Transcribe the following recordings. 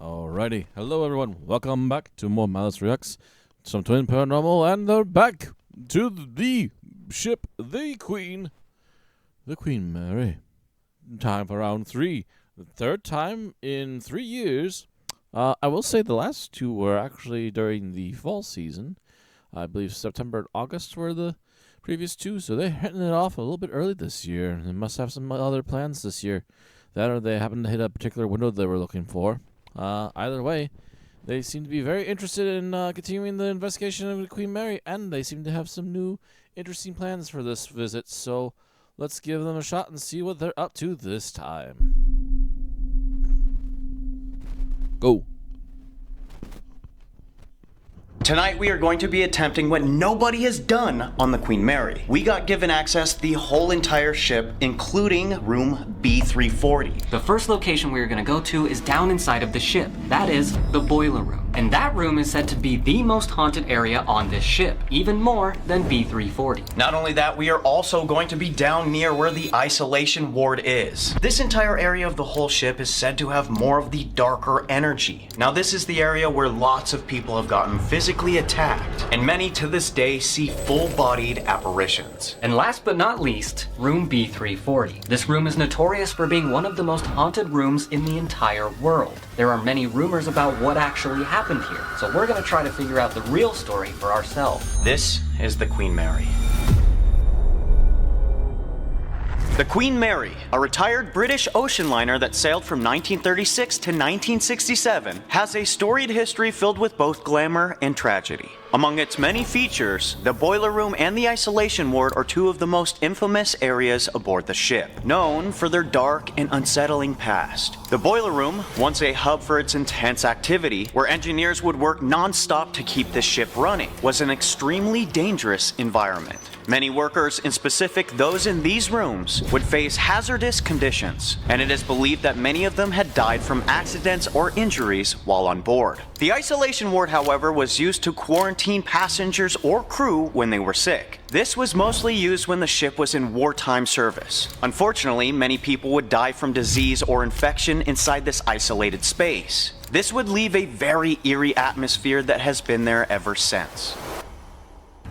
Alrighty, hello everyone, welcome back to more Malice Reacts, some Twin Paranormal, and they're back to the ship, the Queen Mary. Time for round 3, the third time in 3 years. I will say the last two were actually during the fall season. I believe September and August were the previous two, so they're hitting it off a little bit early this year. They must have some other plans this year. That or they happen to hit a particular window they were looking for. Either way, they seem to be very interested in continuing the investigation of Queen Mary, and they seem to have some new interesting plans for this visit, so let's give them a shot and see what they're up to this time. Go. Tonight we are going to be attempting what nobody has done on the Queen Mary. We got given access to the whole entire ship, including room B340. The first location we are going to go to is down inside of the ship. That is the boiler room. And that room is said to be the most haunted area on this ship, even more than B340. Not only that, we are also going to be down near where the isolation ward is. This entire area of the whole ship is said to have more of the darker energy. Now this is the area where lots of people have gotten physically attacked, and many to this day see full-bodied apparitions. And last but not least, room B340. This room is notorious for being one of the most haunted rooms in the entire world. There are many rumors about what actually happened here, so we're going to try to figure out the real story for ourselves. This is the Queen Mary. The Queen Mary, a retired British ocean liner that sailed from 1936 to 1967, has a storied history filled with both glamour and tragedy. Among its many features, the boiler room and the isolation ward are two of the most infamous areas aboard the ship, known for their dark and unsettling past. The boiler room, once a hub for its intense activity, where engineers would work non-stop to keep the ship running, was an extremely dangerous environment. Many workers, in specific those in these rooms, would face hazardous conditions, and it is believed that many of them had died from accidents or injuries while on board. The isolation ward, however, was used to quarantine passengers or crew when they were sick. This was mostly used when the ship was in wartime service. Unfortunately, many people would die from disease or infection inside this isolated space. This would leave a very eerie atmosphere that has been there ever since.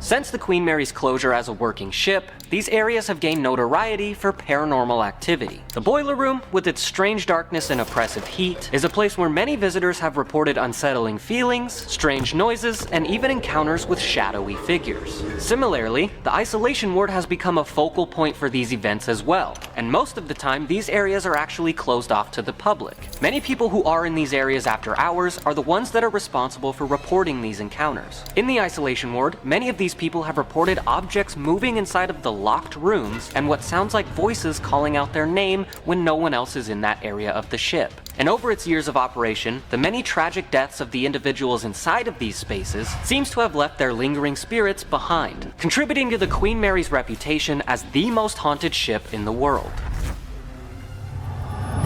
Since the Queen Mary's closure as a working ship, these areas have gained notoriety for paranormal activity. The boiler room, with its strange darkness and oppressive heat, is a place where many visitors have reported unsettling feelings, strange noises, and even encounters with shadowy figures. Similarly, the isolation ward has become a focal point for these events as well, and most of the time these areas are actually closed off to the public. Many people who are in these areas after hours are the ones that are responsible for reporting these encounters. In the isolation ward, many of these people have reported objects moving inside of the locked rooms and what sounds like voices calling out their name when no one else is in that area of the ship. And over its years of operation, the many tragic deaths of the individuals inside of these spaces seems to have left their lingering spirits behind, contributing to the Queen Mary's reputation as the most haunted ship in the world.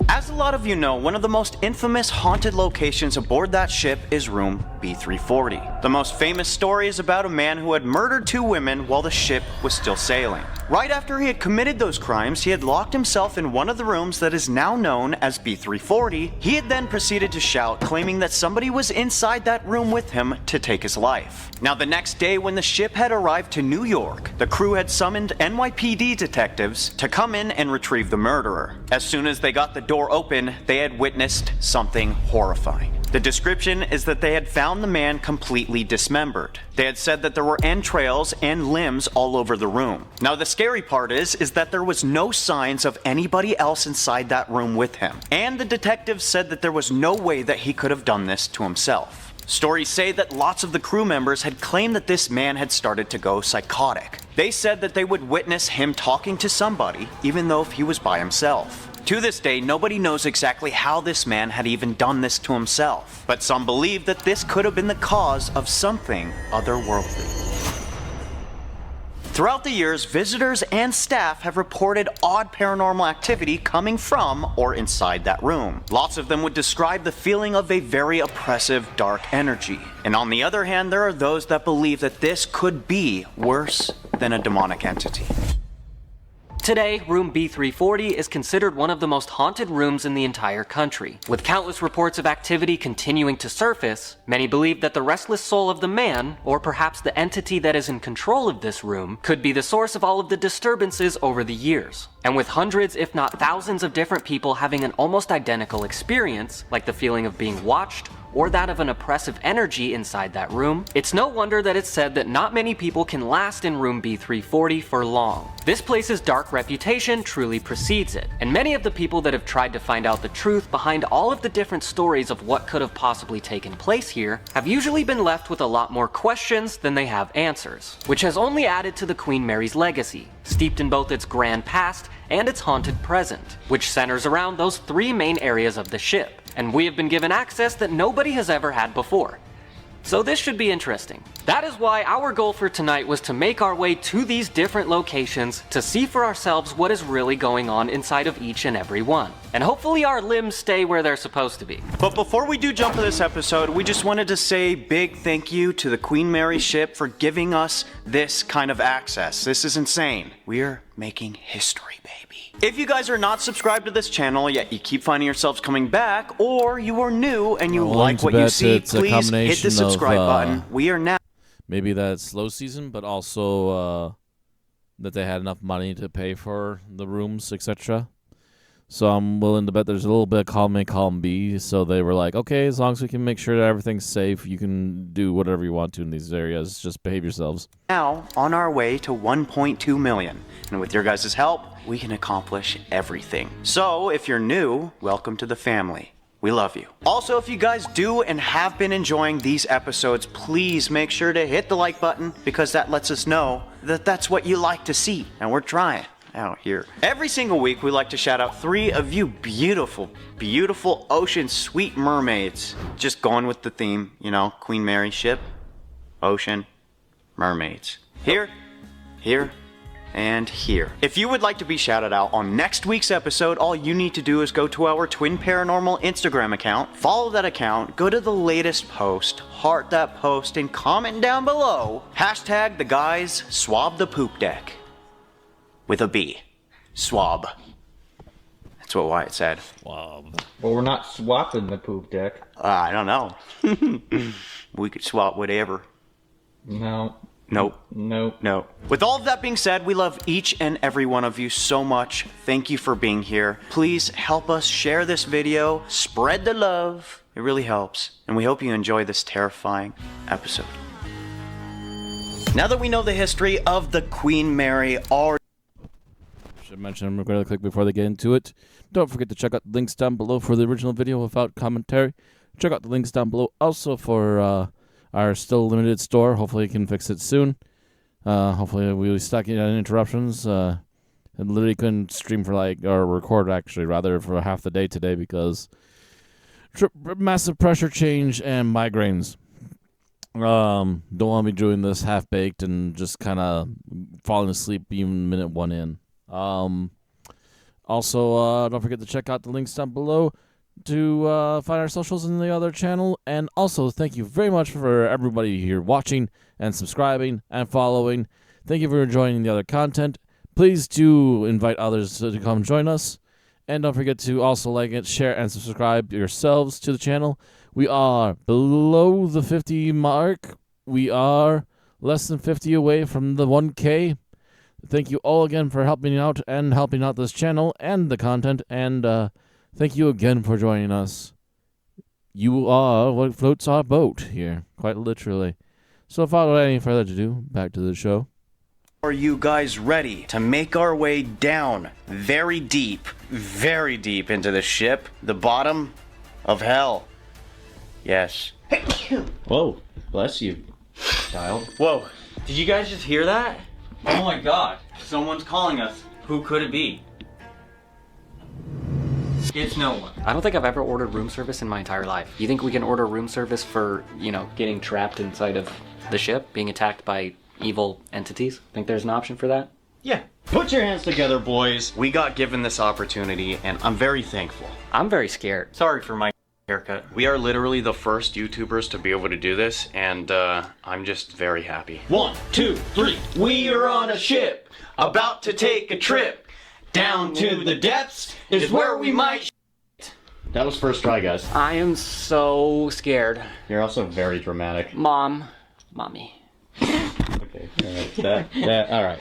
As a lot of you know, one of the most infamous haunted locations aboard that ship is room B340. The most famous story is about a man who had murdered 2 women while the ship was still sailing. Right after he had committed those crimes, he had locked himself in one of the rooms that is now known as B340. He had then proceeded to shout, claiming that somebody was inside that room with him to take his life. Now the next day, when the ship had arrived to New York, the crew had summoned NYPD detectives to come in and retrieve the murderer. As soon as they got the door open, they had witnessed something horrifying. The description is that they had found the man completely dismembered. They had said that there were entrails and limbs all over the room. Now the scary part is that there was no signs of anybody else inside that room with him. And the detectives said that there was no way that he could have done this to himself. Stories say that lots of the crew members had claimed that this man had started to go psychotic. They said that they would witness him talking to somebody, even though if he was by himself. To this day, nobody knows exactly how this man had even done this to himself, but some believe that this could have been the cause of something otherworldly. Throughout the years, visitors and staff have reported odd paranormal activity coming from or inside that room. Lots of them would describe the feeling of a very oppressive, dark energy. And on the other hand, there are those that believe that this could be worse than a demonic entity. Today, room B340 is considered one of the most haunted rooms in the entire country. With countless reports of activity continuing to surface, many believe that the restless soul of the man, or perhaps the entity that is in control of this room, could be the source of all of the disturbances over the years. And with hundreds, if not thousands of different people having an almost identical experience, like the feeling of being watched, or that of an oppressive energy inside that room, it's no wonder that it's said that not many people can last in room B340 for long. This place's dark reputation truly precedes it, and many of the people that have tried to find out the truth behind all of the different stories of what could have possibly taken place here have usually been left with a lot more questions than they have answers, which has only added to the Queen Mary's legacy, steeped in both its grand past and its haunted present, which centers around those three main areas of the ship, and we have been given access that nobody has ever had before. So this should be interesting. That is why our goal for tonight was to make our way to these different locations to see for ourselves what is really going on inside of each and every one. And hopefully our limbs stay where they're supposed to be. But before we do jump to this episode, we just wanted to say big thank you to the Queen Mary ship for giving us this kind of access. This is insane. We're making history, baby. If you guys are not subscribed to this channel, yet you keep finding yourselves coming back, or you are new and you like what you see, please hit the subscribe button. We are now... Maybe that slow season, but also that they had enough money to pay for the rooms, etc. So I'm willing to bet there's a little bit of column A, column B. So they were like, okay, as long as we can make sure that everything's safe, you can do whatever you want to in these areas. Just behave yourselves. Now on our way to 1.2 million. And with your guys' help, we can accomplish everything. So if you're new, welcome to the family. We love you. Also, if you guys do and have been enjoying these episodes, please make sure to hit the like button, because that lets us know that that's what you like to see. And we're trying out here. Every single week, we like to shout out 3 of you beautiful, beautiful ocean sweet mermaids. Just going with the theme, you know, Queen Mary ship, ocean, mermaids. Here, and here. If you would like to be shouted out on next week's episode, all you need to do is go to our Twin Paranormal Instagram account, follow that account, go to the latest post, heart that post, and comment down below, hashtag the guys swab the poop deck. With a B. Swab. That's what Wyatt said. Swab. Well, we're not swapping the poop deck. I don't know. We could swap whatever. No. Nope. Nope. No. With all of that being said, we love each and every one of you so much. Thank you for being here. Please help us share this video, spread the love. It really helps. And we hope you enjoy this terrifying episode. Now that we know the history of the Queen Mary, Should mention them really quick before they get into it. Don't forget to check out the links down below for the original video without commentary. Check out the links down below also for our still limited store. Hopefully you can fix it soon. Hopefully we'll stop any interruptions. I literally couldn't stream for or record actually, rather, for half the day today because massive pressure change and migraines. Don't want to be doing this half-baked and just kind of falling asleep even minute 1 in. Also, don't forget to check out the links down below to find our socials in the other channel. And also, thank you very much for everybody here watching and subscribing and following. Thank you for enjoying the other content. Please do invite others to come join us. And don't forget to also like it, share, and subscribe yourselves to the channel. We are below the 50 mark. We are less than 50 away from the 1K. Thank you all again for helping out and helping out this channel and the content. And thank you again for joining us. You are what floats our boat here, quite literally. So without any further ado, back to the show. are you guys ready to make our way down very deep into the ship, the bottom of hell? Yes. Whoa, bless you, child. Whoa, did you guys just hear that? Oh my god, someone's calling us. Who could it be? It's no one. I don't think I've ever ordered room service in my entire life. You think we can order room service for, you know, getting trapped inside of the ship, being attacked by evil entities? Think there's an option for that? Yeah. Put your hands together, boys. We got given this opportunity, and I'm very thankful. I'm very scared. Sorry for my haircut. We are literally the first YouTubers to be able to do this, and I'm just very happy. 1, 2, 3. We are on a ship, about to take a trip. Down to the depths is where we might. That was first try, guys. I am so scared. You're also very dramatic. Mommy. Okay, alright. Alright.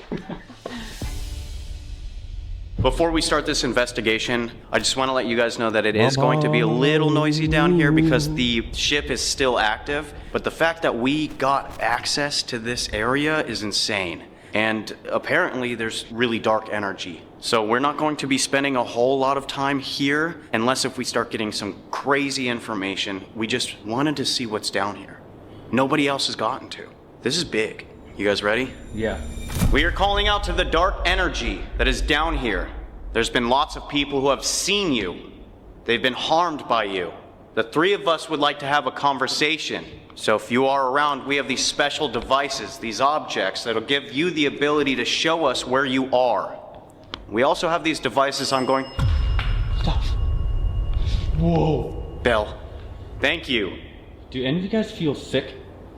Before we start this investigation, I just want to let you guys know that it is going to be a little noisy down here because the ship is still active, but the fact that we got access to this area is insane. And apparently there's really dark energy. So we're not going to be spending a whole lot of time here unless if we start getting some crazy information. We just wanted to see what's down here. Nobody else has gotten to. This is big. You guys ready? Yeah. We are calling out to the dark energy that is down here. There's been lots of people who have seen you. They've been harmed by you. The three of us would like to have a conversation. So if you are around, we have these special devices, these objects that'll give you the ability to show us where you are. We also have these devices on going. Stop. Whoa. Bell. Thank you. Do any of you guys feel sick?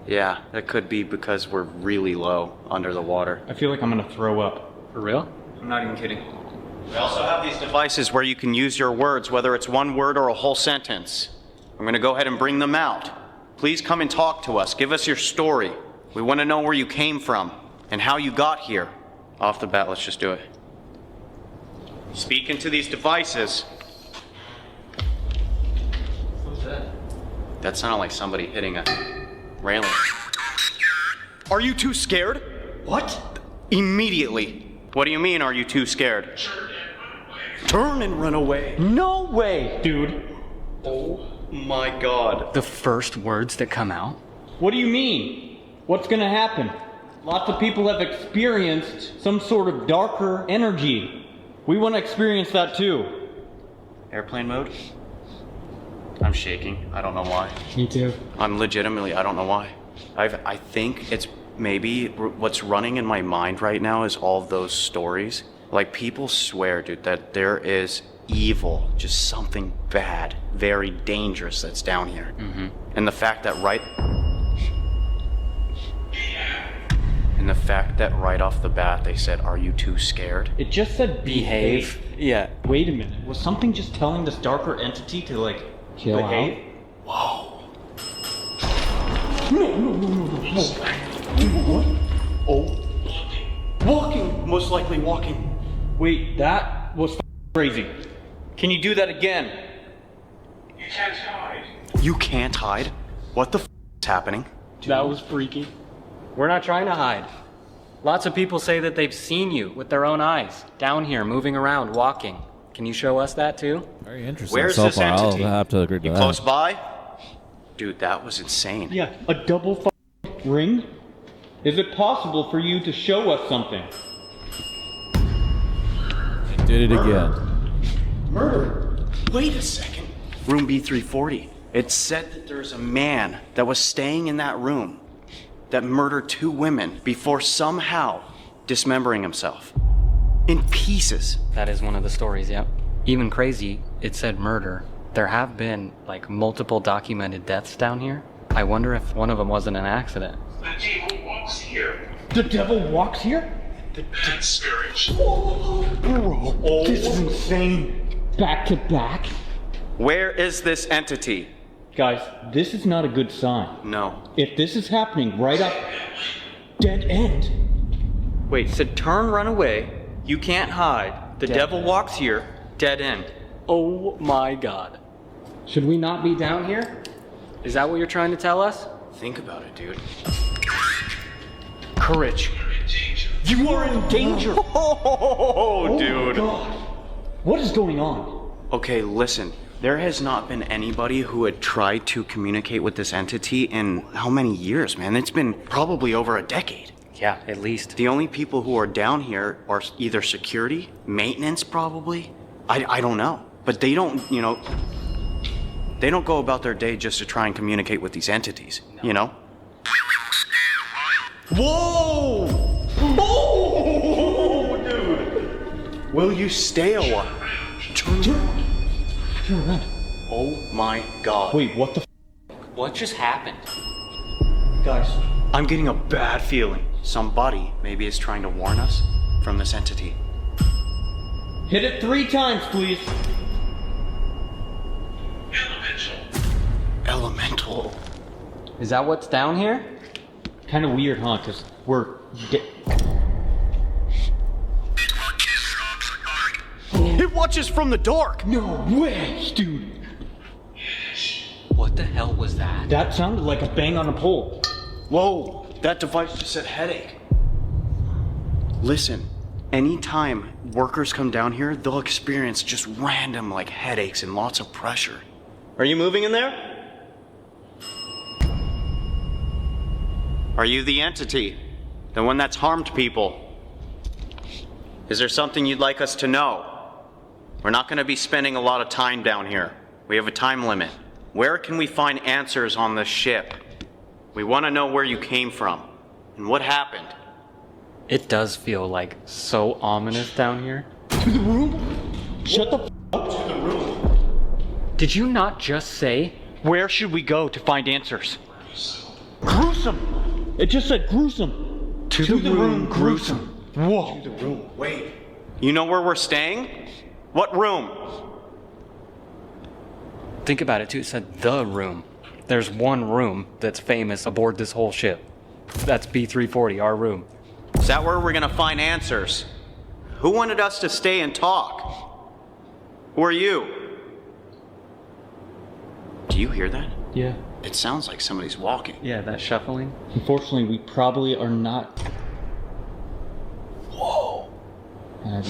Yeah, that could be because we're really low under the water. I feel like I'm gonna throw up. For real? I'm not even kidding. We also have these devices where you can use your words, whether it's one word or a whole sentence. I'm gonna go ahead and bring them out. Please come and talk to us. Give us your story. We want to know where you came from and how you got here. Off the bat, let's just do it. Speak into these devices. What's that? That sounded like somebody hitting a railing. Are you too scared? What? Immediately. What do you mean, are you too scared? Turn and run away. No way, dude. Oh my god. The first words that come out? What do you mean? What's gonna happen? Lots of people have experienced some sort of darker energy. We want to experience that too. Airplane mode? I'm shaking. I don't know why. Me too. I'm legitimately, I don't know why. I think it's maybe what's running in my mind right now is all of those stories. Like, people swear, dude, that there is evil, just something bad, very dangerous that's down here. Mm-hmm. And the fact that right off the bat they said, "Are you too scared?" It just said behave. Yeah. Wait a minute. Was something just telling this darker entity to, like, Chill behave? Whoa. No. What? Oh. Walking. Most likely walking. Wait, that was crazy. Can you do that again? You can't hide. You can't hide? What the is happening? That was freaky. We're not trying to hide. Lots of people say that they've seen you with their own eyes, down here, moving around, walking. Can you show us that too? Very interesting. Where's so this far. entity? I'll have to agree You to close that. by? Dude, that was insane. Yeah, a double ring? Is it possible for you to show us something? I did it again. Murder? Wait a second. Room B340. It said that there's a man that was staying in that room that murdered 2 women before somehow dismembering himself. In pieces. That is one of the stories, yep. Even crazy, it said murder. There have been, like, multiple documented deaths down here. I wonder if one of them wasn't an accident. The devil walks here. The devil walks here? The dead spirit. Bro, this is insane. Back to back? Where is this entity? Guys, this is not a good sign. No. If this is happening right up... Dead end. Wait, said turn, run away. You can't hide. The devil walks here. Dead end. Oh my god. Should we not be down here? Is that what you're trying to tell us? Think about it, dude. Courage. You are in danger. Oh, dude. God. What is going on? Okay, listen. There has not been anybody who had tried to communicate with this entity in how many years, man? It's been probably over a decade. Yeah, at least. The only people who are down here are either security, maintenance probably. I don't know. But they don't, they don't go about their day just to try and communicate with these entities, you know? Whoa! Oh, dude! Will you stay a while? Turn around. Oh my god. Wait, what the What just happened? Guys, I'm getting a bad feeling. Somebody maybe is trying to warn us from this entity. Hit it 3 times, please. Elemental. Is that what's down here? Kind of weird, huh? Because we're... It watches from the dark. No way, dude. What the hell was that? That sounded like a bang on a pole. Whoa, that device just said headache. Listen, anytime workers come down here, they'll experience just random like headaches and lots of pressure. Are you moving in there? Are you the entity? The one that's harmed people? Is there something you'd like us to know? We're not going to be spending a lot of time down here. We have a time limit. Where can we find answers on this ship? We want to know where you came from and what happened. It does feel like so ominous down here. To the room? Shut the up. To the room. Did you not just say? Where should we go to find answers? Gruesome. It just said gruesome. To the room, gruesome. Whoa. To the room. Wait. You know where we're staying? What room? Think about it too. It said the room. There's one room that's famous aboard this whole ship. That's B340, our room. Is that where we're gonna find answers? Who wanted us to stay and talk? Who are you? Do you hear that? Yeah. It sounds like somebody's walking. Yeah, that shuffling. Unfortunately, we probably are not. Whoa. That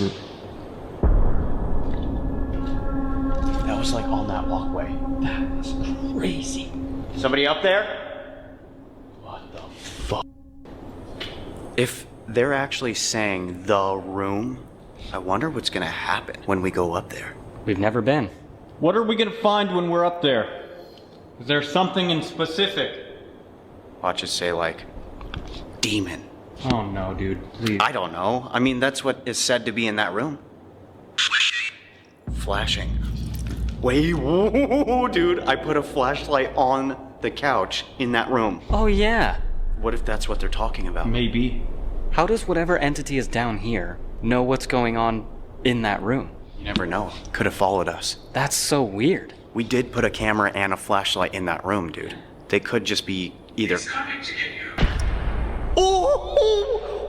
was like on that walkway. That was crazy. Somebody up there? What the fuck? If they're actually saying the room, I wonder what's gonna happen when we go up there. We've never been. What are we gonna find when we're up there? Is there something in specific? Watch it say like, demon. Oh no, dude. Please. I don't know. I mean, that's what is said to be in that room. Flashing. Wait, whoa, dude. I put a flashlight on the couch in that room. Oh yeah. What if that's what they're talking about? Maybe. How does whatever entity is down here know what's going on in that room? You never know. Could have followed us. That's so weird. We did put a camera and a flashlight in that room, dude. They could just be either. It's coming to get you. Oh!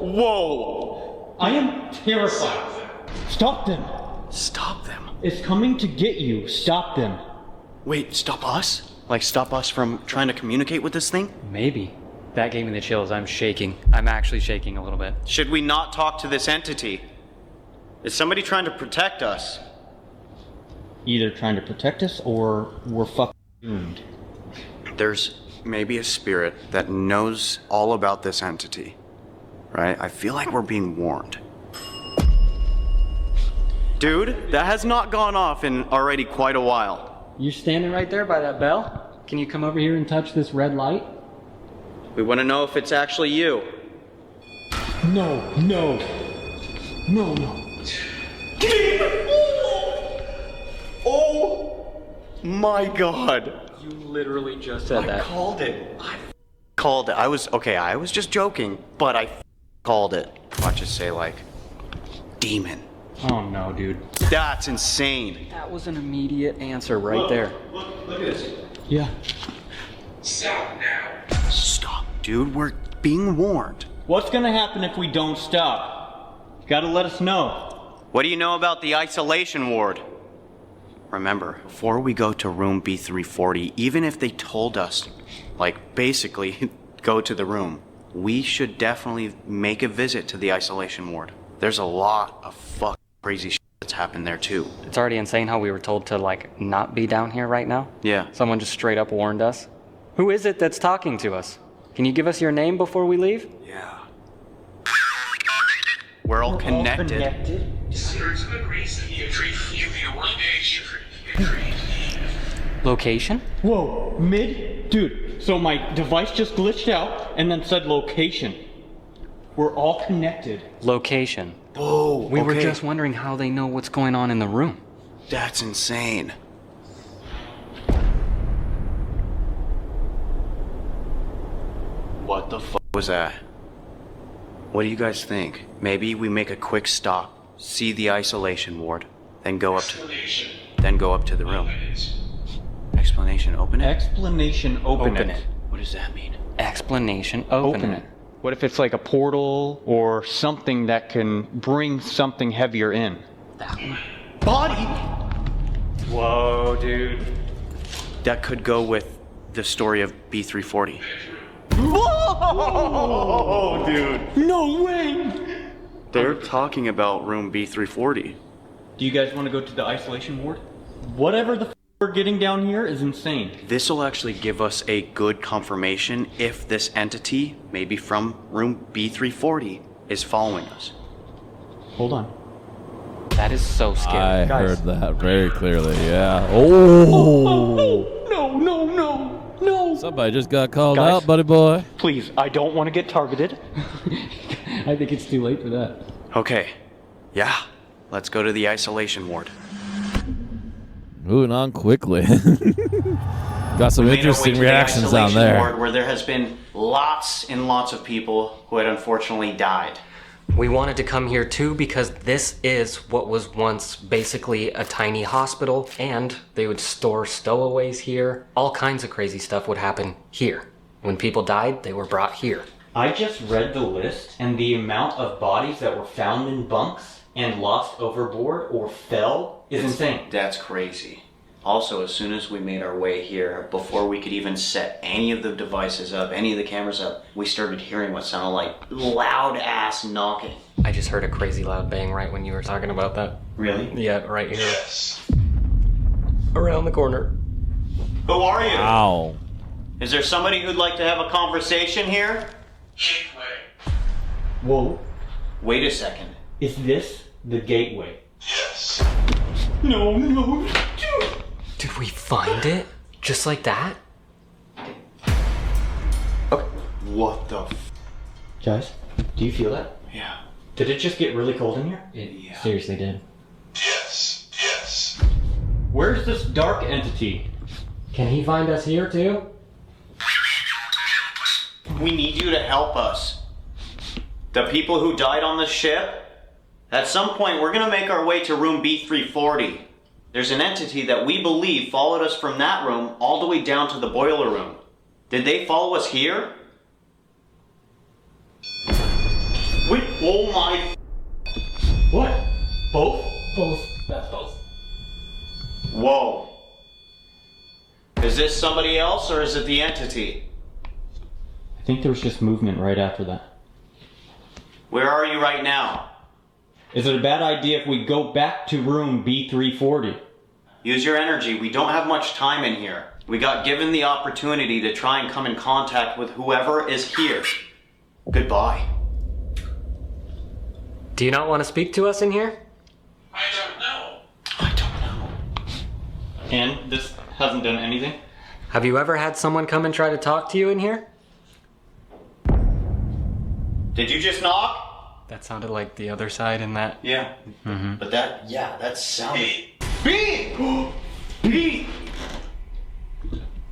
Whoa! I am terrified. Stop them. Stop them. It's coming to get you. Stop them. Wait, stop us? Like, stop us from trying to communicate with this thing? Maybe. That gave me the chills. I'm shaking. I'm actually shaking a little bit. Should we not talk to this entity? Is somebody trying to protect us? Either trying to protect us or we're fucking doomed. There's maybe a spirit that knows all about this entity, right? I feel like we're being warned. Dude, that has not gone off in already quite a while. You're standing right there by that bell? Can you come over here and touch this red light? We want to know if it's actually you. No, no. No, no. Oh my god. You literally just said that. Called it. I called it. I was just joking, but I called it. Watch it say like, demon. Oh no, dude. That's insane. That was an immediate answer right there. Look at this. Yeah. Stop now. Stop, dude. We're being warned. What's gonna happen if we don't stop? You gotta let us know. What do you know about the isolation ward? Remember, before we go to room B340, even if they told us, like, basically, go to the room, we should definitely make a visit to the isolation ward. There's a lot of fucking crazy shit that's happened there, too. It's already insane how we were told to, like, not be down here right now. Yeah. Someone just straight up warned us. Who is it that's talking to us? Can you give us your name before we leave? Yeah. We're all connected. Spirits of agrees that you the ordination for agreed. Location? Whoa, mid? Dude, so my device just glitched out and then said location. We're all connected. Location. Whoa, We were just wondering how they know what's going on in the room. That's insane. What the fuck was that? What do you guys think? Maybe we make a quick stop see the isolation ward, then go up to the room. Open it. Explanation, open it? Explanation, open it. What does that mean? Explanation, open it. What if it's like a portal or something that can bring something heavier in? That one. Body! Whoa, dude. That could go with the story of B340. Whoa, dude. No way! They're talking about room B340. Do you guys want to go to the isolation ward? Whatever the we're getting down here is insane. This will actually give us a good confirmation if this entity, maybe from room B340, is following us. Hold on. That is so scary. I Guys. heard that very clearly. Yeah. Oh. No. Somebody just got called Guys. out, buddy boy. Please, I don't want to get targeted. I think it's too late for that. Okay. Yeah. Let's go to the isolation ward. Moving on quickly. Got some We made our way interesting to the reactions down isolation there. ward where there has been lots and lots of people who had unfortunately died. We wanted to come here too because this is what was once basically a tiny hospital, and they would store stowaways here. All kinds of crazy stuff would happen here. When people died, they were brought here. I just read the list, and the amount of bodies that were found in bunks and lost overboard or fell is insane. That's crazy. Also, as soon as we made our way here, before we could even set any of the devices up, any of the cameras up, we started hearing what sounded like loud ass knocking. I just heard a crazy loud bang right when you were talking about that. Really? Yeah, right here. Yes. Around the corner. Who are you? Ow. Is there somebody who'd like to have a conversation here? Gateway. Whoa. Wait a second. Is this the gateway? Yes. No. Did we find it? Just like that? Okay. What the f? Guys, do you feel that? Yeah. Did it just get really cold in here? It seriously did. Yes. Yes. Where's this dark entity? Can he find us here too? We need you to help us. The people who died on the ship? At some point, we're gonna make our way to room B340. There's an entity that we believe followed us from that room all the way down to the boiler room. Did they follow us here? Wait, oh my... What? Both? Both. That's both. Whoa. Is this somebody else or is it the entity? I think there was just movement right after that. Where are you right now? Is it a bad idea if we go back to room B340? Use your energy. We don't have much time in here. We got given the opportunity to try and come in contact with whoever is here. Goodbye. Do you not want to speak to us in here? I don't know. I don't know. And this hasn't done anything? Have you ever had someone come and try to talk to you in here? Did you just knock? That sounded like the other side in that. Yeah. But that sounded... Hey, B! B!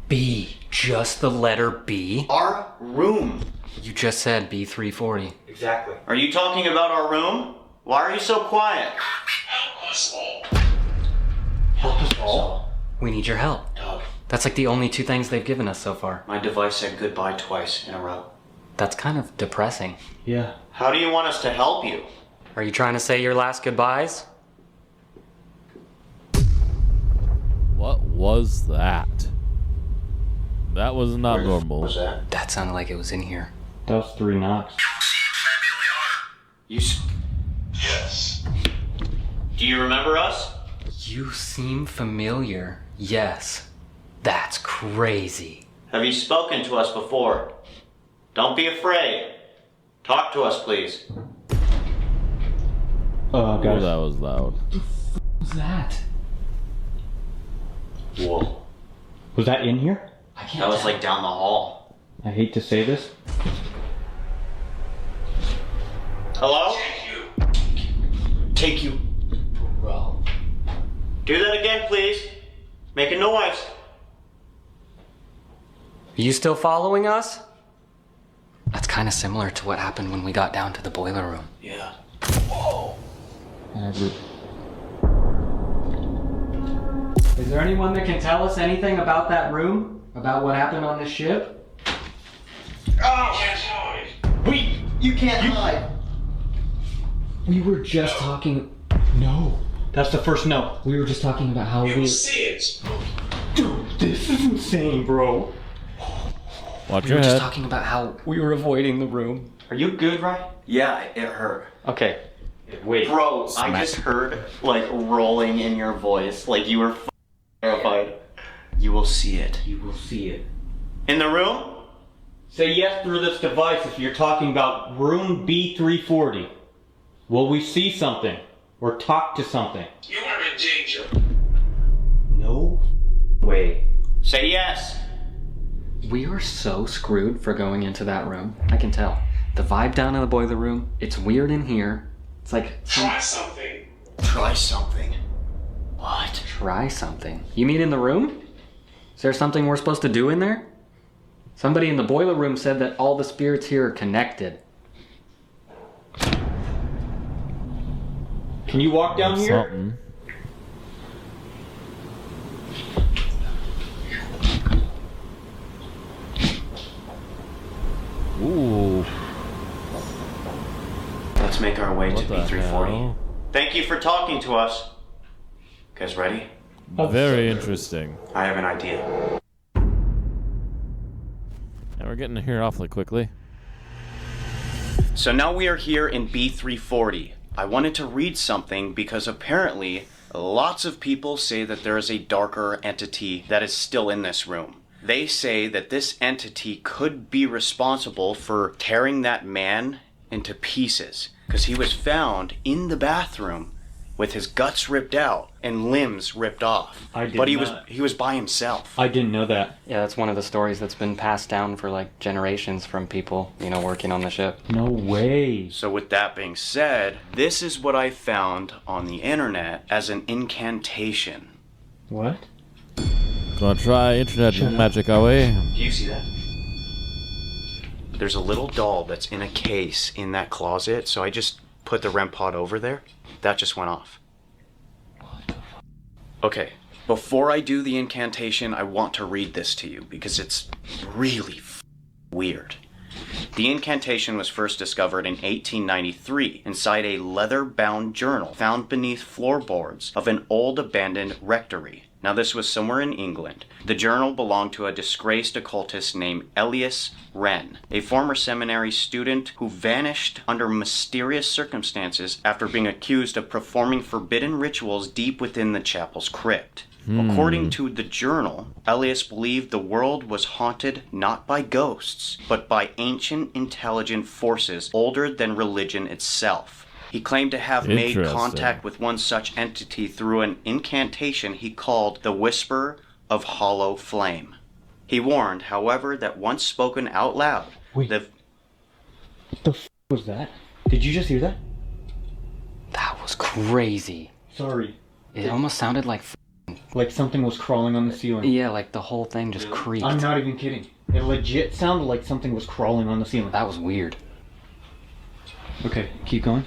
B. Just the letter B? Our room. You just said B340. Exactly. Are you talking about our room? Why are you so quiet? help us all. Help us all? We need your help. Doug, That's like the only two things they've given us so far. my device said goodbye twice in a row. That's kind of depressing. Yeah. How do you want us to help you? Are you trying to say your last goodbyes? What was that? That was not normal. What was that? That sounded like it was in here. That was 3 knocks. You... Yes. Do you remember us? You seem familiar. Yes. That's crazy. Have you spoken to us before? Don't be afraid. Talk to us, please. Oh, Guys. that was loud. What was that? Whoa. Was that in here? I can't That was tell. like down the hall. I hate to say this. Hello? Thank you. Take you. Bro. Do that again, please. Make a noise. Are you still following us? That's kind of similar to what happened when we got down to the boiler room. Yeah. Is there anyone that can tell us anything about that room? About what happened on the ship? Oh, can't hide. You can't hide. We were just talking... No. That's the first no. We were just talking about how You will see it. Dude, this is insane, bro. Watch We your were just head. talking about how we were avoiding the room. Are you good, Ryan? Yeah, it hurt. Okay. Wait. Bro, I just heard, like, rolling in your voice. Like, you were terrified. You will see it. You will see it. In the room? Say yes through this device if you're talking about room B340. Will we see something? Or talk to something? You are in danger. No way. Say yes. We are so screwed for going into that room. I can tell. The vibe down in the boiler room, it's weird in here. It's like... Try something. Try something. What? Try something. You mean in the room? Is there something we're supposed to do in there? Somebody in the boiler room said that all the spirits here are connected. Can you walk down here? Something. Ooh. Let's make our way to What the B340. hell? Thank you for talking to us. Guys ready? Very interesting. I have an idea. And we're getting here awfully quickly. So now we are here in B340. I wanted to read something because apparently lots of people say that there is a darker entity that is still in this room. They say that this entity could be responsible for tearing that man into pieces because he was found in the bathroom with his guts ripped out and limbs ripped off. But he was by himself. I didn't know that. Yeah, that's one of the stories that's been passed down for like generations from people, you know, working on the ship. No way. So with that being said, this is what I found on the internet as an incantation. What? Gonna try internet magic our way. Do you see that? There's a little doll that's in a case in that closet, so I just put the REM pod over there. That just went off. Okay, before I do the incantation, I want to read this to you because it's really weird. The incantation was first discovered in 1893 inside a leather-bound journal found beneath floorboards of an old abandoned rectory. Now this was somewhere in England. The journal belonged to a disgraced occultist named Elias Wren, a former seminary student who vanished under mysterious circumstances after being accused of performing forbidden rituals deep within the chapel's crypt. According to the journal, Elias believed the world was haunted not by ghosts, but by ancient intelligent forces older than religion itself. He claimed to have made Interesting. contact with one such entity through an incantation he called the Whisper of Hollow Flame. He warned, however, that once spoken out loud, Wait. the What the was that? Did you just hear that? That was crazy. Sorry. It almost sounded like... Like something was crawling on the ceiling. Yeah, like the whole thing just creaked. I'm not even kidding. It legit sounded like something was crawling on the ceiling. That was weird. Okay, keep going.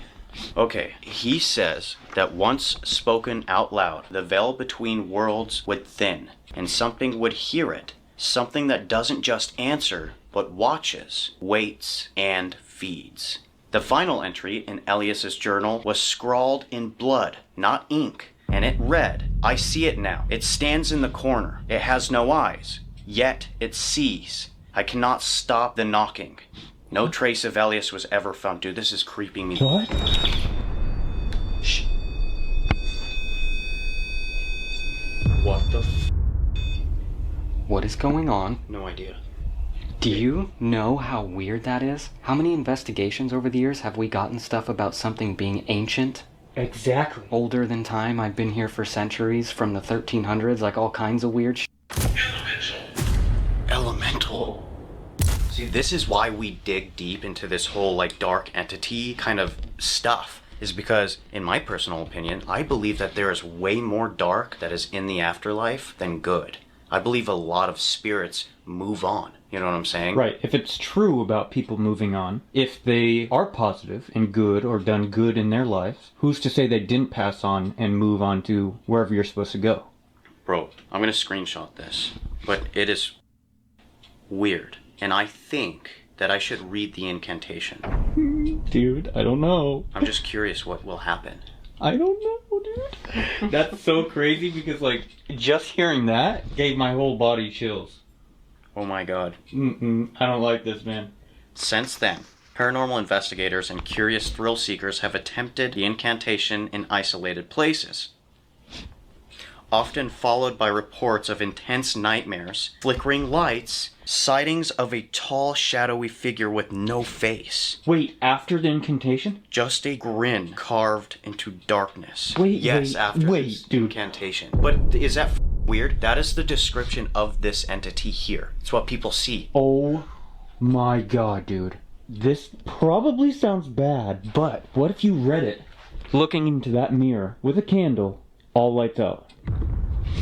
Okay, he says that once spoken out loud, the veil between worlds would thin, and something would hear it. Something that doesn't just answer, but watches, waits, and feeds. The final entry in Elias's journal was scrawled in blood, not ink, and it read, "I see it now. It stands in the corner. It has no eyes, yet it sees. I cannot stop the knocking." No trace of Elias was ever found. Dude, this is creeping me. What? Shh. What the What is going on? No idea. Do you know how weird that is? How many investigations over the years have we gotten stuff about something being ancient? Exactly. Older than time? I've been here for centuries, from the 1300s, like all kinds of weird Elemental. See, this is why we dig deep into this whole, like, dark entity kind of stuff. Is because, in my personal opinion, I believe that there is way more dark that is in the afterlife than good. I believe a lot of spirits move on. You know what I'm saying? Right. If it's true about people moving on, if they are positive and good or done good in their lives, who's to say they didn't pass on and move on to wherever you're supposed to go? Bro, I'm gonna screenshot this, but it is weird. And I think that I should read the incantation. Dude, I don't know. I'm just curious what will happen. I don't know, dude. That's so crazy because, like, just hearing that gave my whole body chills. Oh my god. I don't like this, man. Since then, paranormal investigators and curious thrill seekers have attempted the incantation in isolated places, often followed by reports of intense nightmares, flickering lights, sightings of a tall, shadowy figure with no face. Wait, after the incantation? Just a grin carved into darkness. Wait, after this dude. incantation. But is that weird? That is the description of this entity here. It's what people see. Oh my god, dude. This probably sounds bad, but what if you read it looking into that mirror with a candle, all lights out?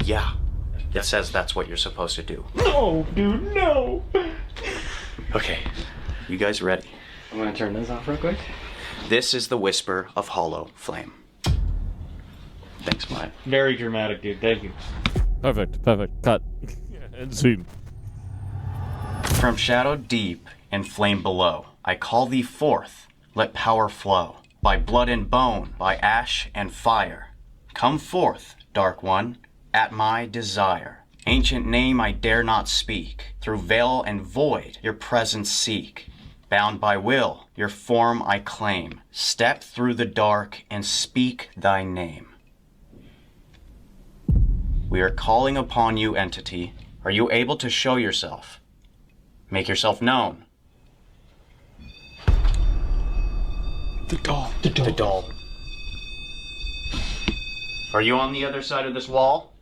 Yeah. It says that's what you're supposed to do. No, dude, no! Okay. You guys ready? I'm gonna turn this off real quick. This is the whisper of hollow flame. Thanks, Mike. Very dramatic, dude. Thank you. Perfect. Cut. End scene. From shadow deep and flame below, I call thee forth, let power flow. By blood and bone, by ash and fire. Come forth, dark one, at my desire. Ancient name I dare not speak. Through veil and void, your presence seek. Bound by will, your form I claim. Step through the dark and speak thy name. We are calling upon you, entity. Are you able to show yourself? Make yourself known. The doll. The doll. Are you on the other side of this wall?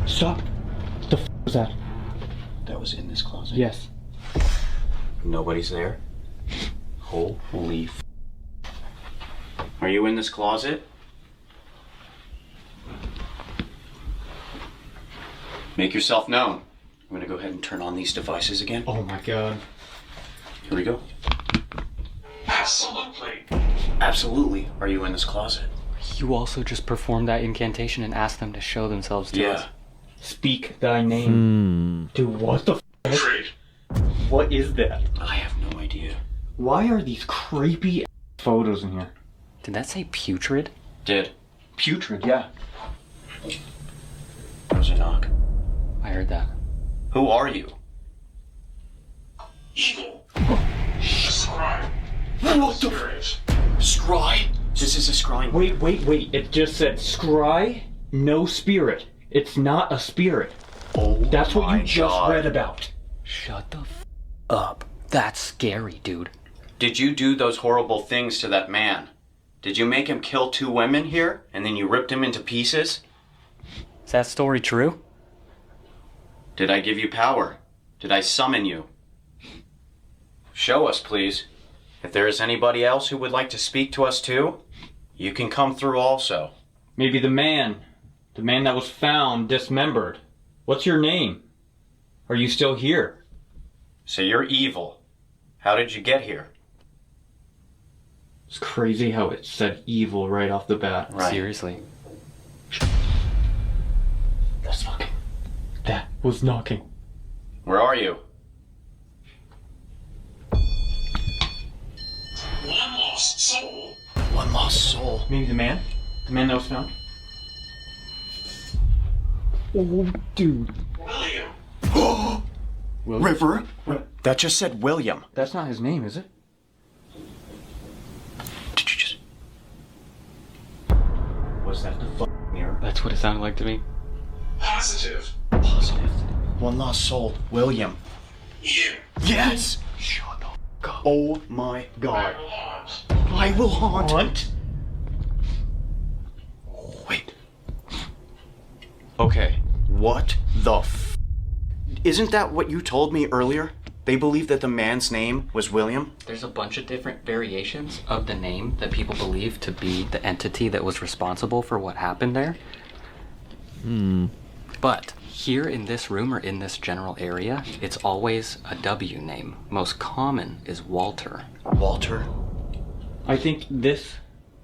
Stop. The f was that? That was in this closet. Yes. Nobody's there. Holy f. Are you in this closet? Make yourself known. I'm gonna go ahead and turn on these devices again. Oh my god. Here we go. Absolutely. Absolutely. Are you in this closet? You also just performed that incantation and asked them to show themselves to us. Speak thy name. Dude, what the f? Agreed. What is that? I have no idea. Why are these creepy photos in here? Did that say putrid? Did. Putrid, yeah. There was a knock. I heard that. Who are you? Evil. A scribe. What the Spirit. Scry? This is a scrying. Wait. It just said scry, no spirit. It's not a spirit. Oh, That's what my you just God. read about. Shut the f up. That's scary, dude. Did you do those horrible things to that man? Did you make him kill 2 women here, and then you ripped him into pieces? Is that story true? Did I give you power? Did I summon you? Show us, please. If there is anybody else who would like to speak to us too, you can come through also. Maybe the man that was found dismembered. What's your name? Are you still here? So you're evil. How did you get here? It's crazy how it said evil right off the bat. Right. Seriously. That's knocking. That was knocking. Where are you? One lost soul. One lost soul. Maybe the man? The man that was found? Oh, dude. William. River? That just said William. That's not his name, is it? Did you just... Was that the mirror? That's what it sounded like to me. Positive. Positive. One lost soul. William. You. Yes! Shut up. Oh my I God. will haunt. I will haunt. Wait. Okay. What the f... Isn't that what you told me earlier? They believe that the man's name was William. There's a bunch of different variations of the name that people believe to be the entity that was responsible for what happened there. But here in this room or in this general area, it's always a W name. Most common is Walter. Walter? I think this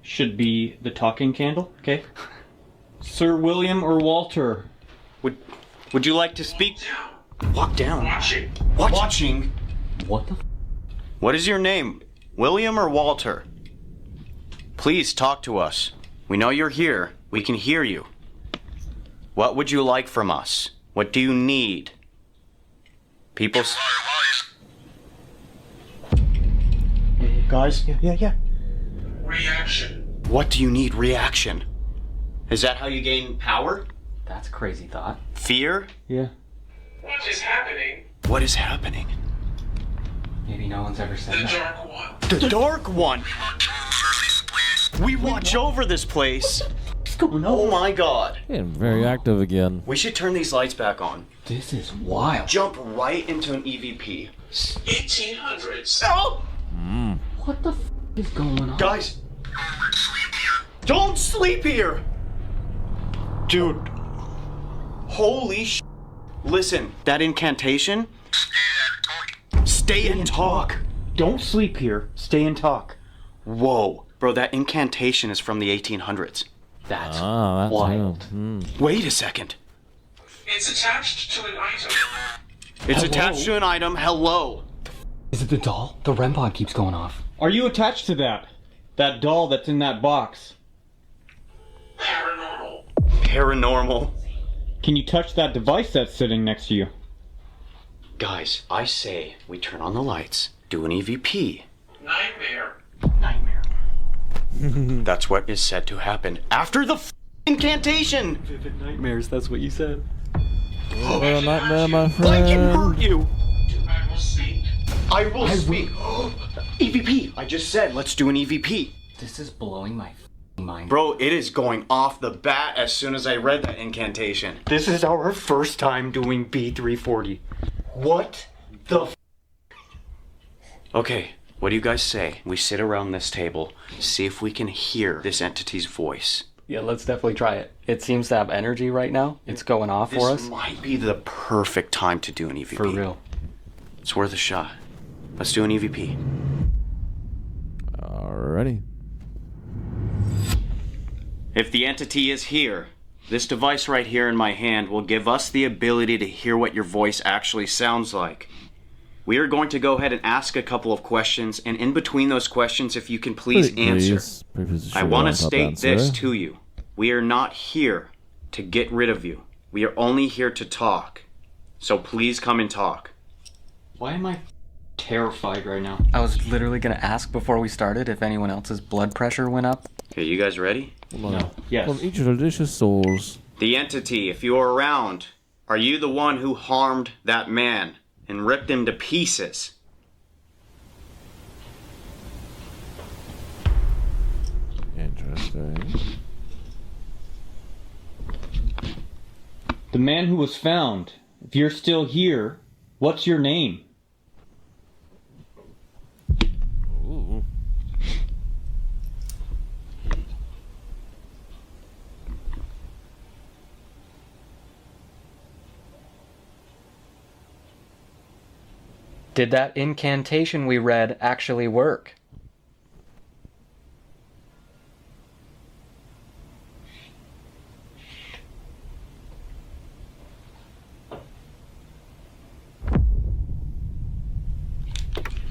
should be the talking candle, okay? Sir William or Walter? Would you like to speak? Walk down. Watching. Watching? What the What is your name? William or Walter? Please talk to us. We know you're here. We can hear you. What would you like from us? What do you need? People. Guys? Yeah. Reaction. What do you need? Reaction. Is that how you gain power? That's a crazy thought. Fear? Yeah. What is happening? What is happening? Maybe no one's ever said The that. Dark One. The Dark One! We watch over this place. Oh my god. Getting very active again. We should turn these lights back on. This is wild. Jump right into an EVP. 1800s. Oh! What the is going on? Guys! Don't sleep here! Dude. Holy sh! Listen, that incantation? Stay and talk. Don't sleep here. Stay and talk. Whoa. Bro, that incantation is from the 1800s. That's That's wild. Wait a second. It's attached to an item. It's attached to an item. Hello. Is it the doll? The REM pod keeps going off. Are you attached to that? That doll that's in that box? Paranormal. Paranormal. Can you touch that device that's sitting next to you? Guys, I say we turn on the lights, do an EVP. Nightmare. Nightmare. That's what is said to happen after the incantation. Nightmares, that's what you said. Well, nightmare, my I friend. can hurt you. I will speak. I will speak. EVP. I just said let's do an EVP. This is blowing my mind. Bro, it is going off the bat as soon as I read that incantation. This is our first time doing B340. What the Okay, what do you guys say? We sit around this table, see if we can hear this entity's voice. Yeah, let's definitely try it. It seems to have energy right now. It's going off for This us. might be the perfect time to do an EVP. For real. It's worth a shot. Let's do an EVP. Alrighty. If the entity is here, this device right here in my hand will give us the ability to hear what your voice actually sounds like. We are going to go ahead and ask a couple of questions, and in between those questions, if you can please answer. I want to state this to you. We are not here to get rid of you. We are only here to talk. So please come and talk. Why am I terrified right now? I was literally gonna ask before we started if anyone else's blood pressure went up. Okay, you guys ready? No. Yes. From each of the delicious souls. The entity, if you are around, are you the one who harmed that man and ripped him to pieces? Interesting. The man who was found. If you're still here, what's your name? Ooh. Did that incantation we read actually work?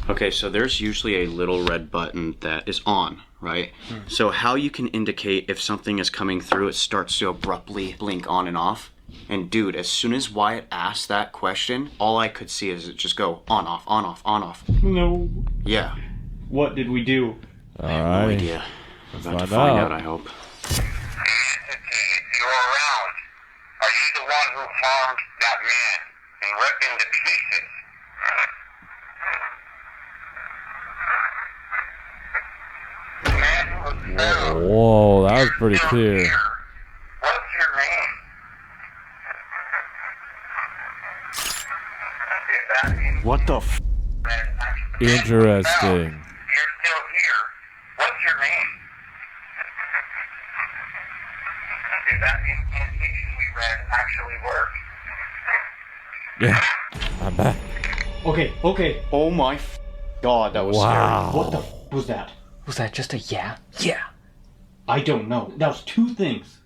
Okay, so there's usually a little red button that is on, right? So how you can indicate if something is coming through, it starts to abruptly blink on and off. And dude, as soon as Wyatt asked that question, all I could see is it just go on, off, on, off, on, off. No. Yeah, What did we do? I have no Alright. idea. We're about to find find out. out, I hope. Entity, if you're around, are you the one who harmed that man and ripped him to pieces? The man who was found. Whoa, that was pretty clear. What's your name? If What the f? Interesting. You're still here. What's your name? Did that incantation we read actually work? Yeah, I'm back. Okay. Oh my god, that was Wow. What the was that? Was that just a yeah? Yeah. I don't know. That was two things.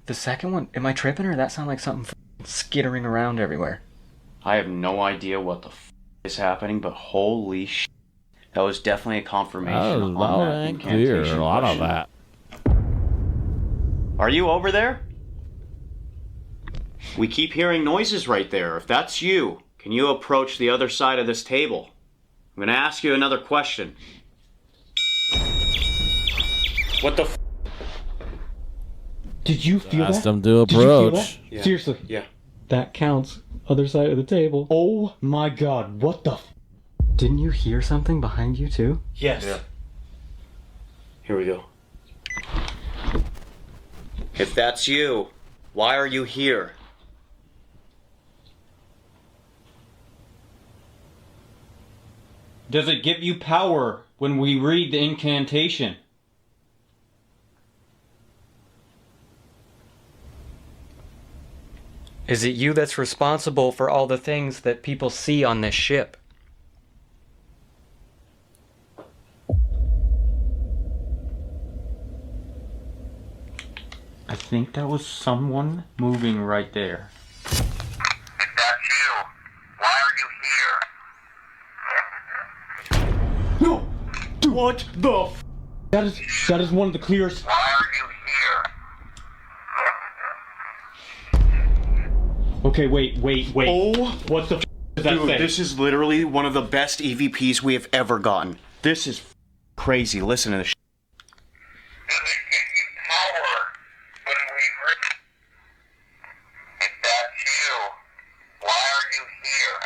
The second one, am I tripping or that sound like something skittering around everywhere? I have no idea what the f is happening, but holy sh! That was definitely a confirmation That was on loud that and clear. incantation A lot of question. that. Are you over there? We keep hearing noises right there. If that's you, can you approach the other side of this table? I'm gonna ask you another question. What the f? Did you feel Asked that? him to Did you feel approach. that? Seriously. Yeah. That counts. Other side of the table. Oh my god, what the Didn't you hear something behind you too? Yes. Yeah. Here we go. If that's you, why are you here? Does it give you power when we read the incantation? Is it you that's responsible for all the things that people see on this ship? I think that was someone moving right there. If that's you, why are you here? No! Dude, What the f? that is one of the clearest. Why are you here? Okay, wait. Oh, What the does that dude, say? this is literally one of the best EVPs we have ever gotten. This is crazy. Listen to this. Does it give you power when we read? If that's you, why are you here?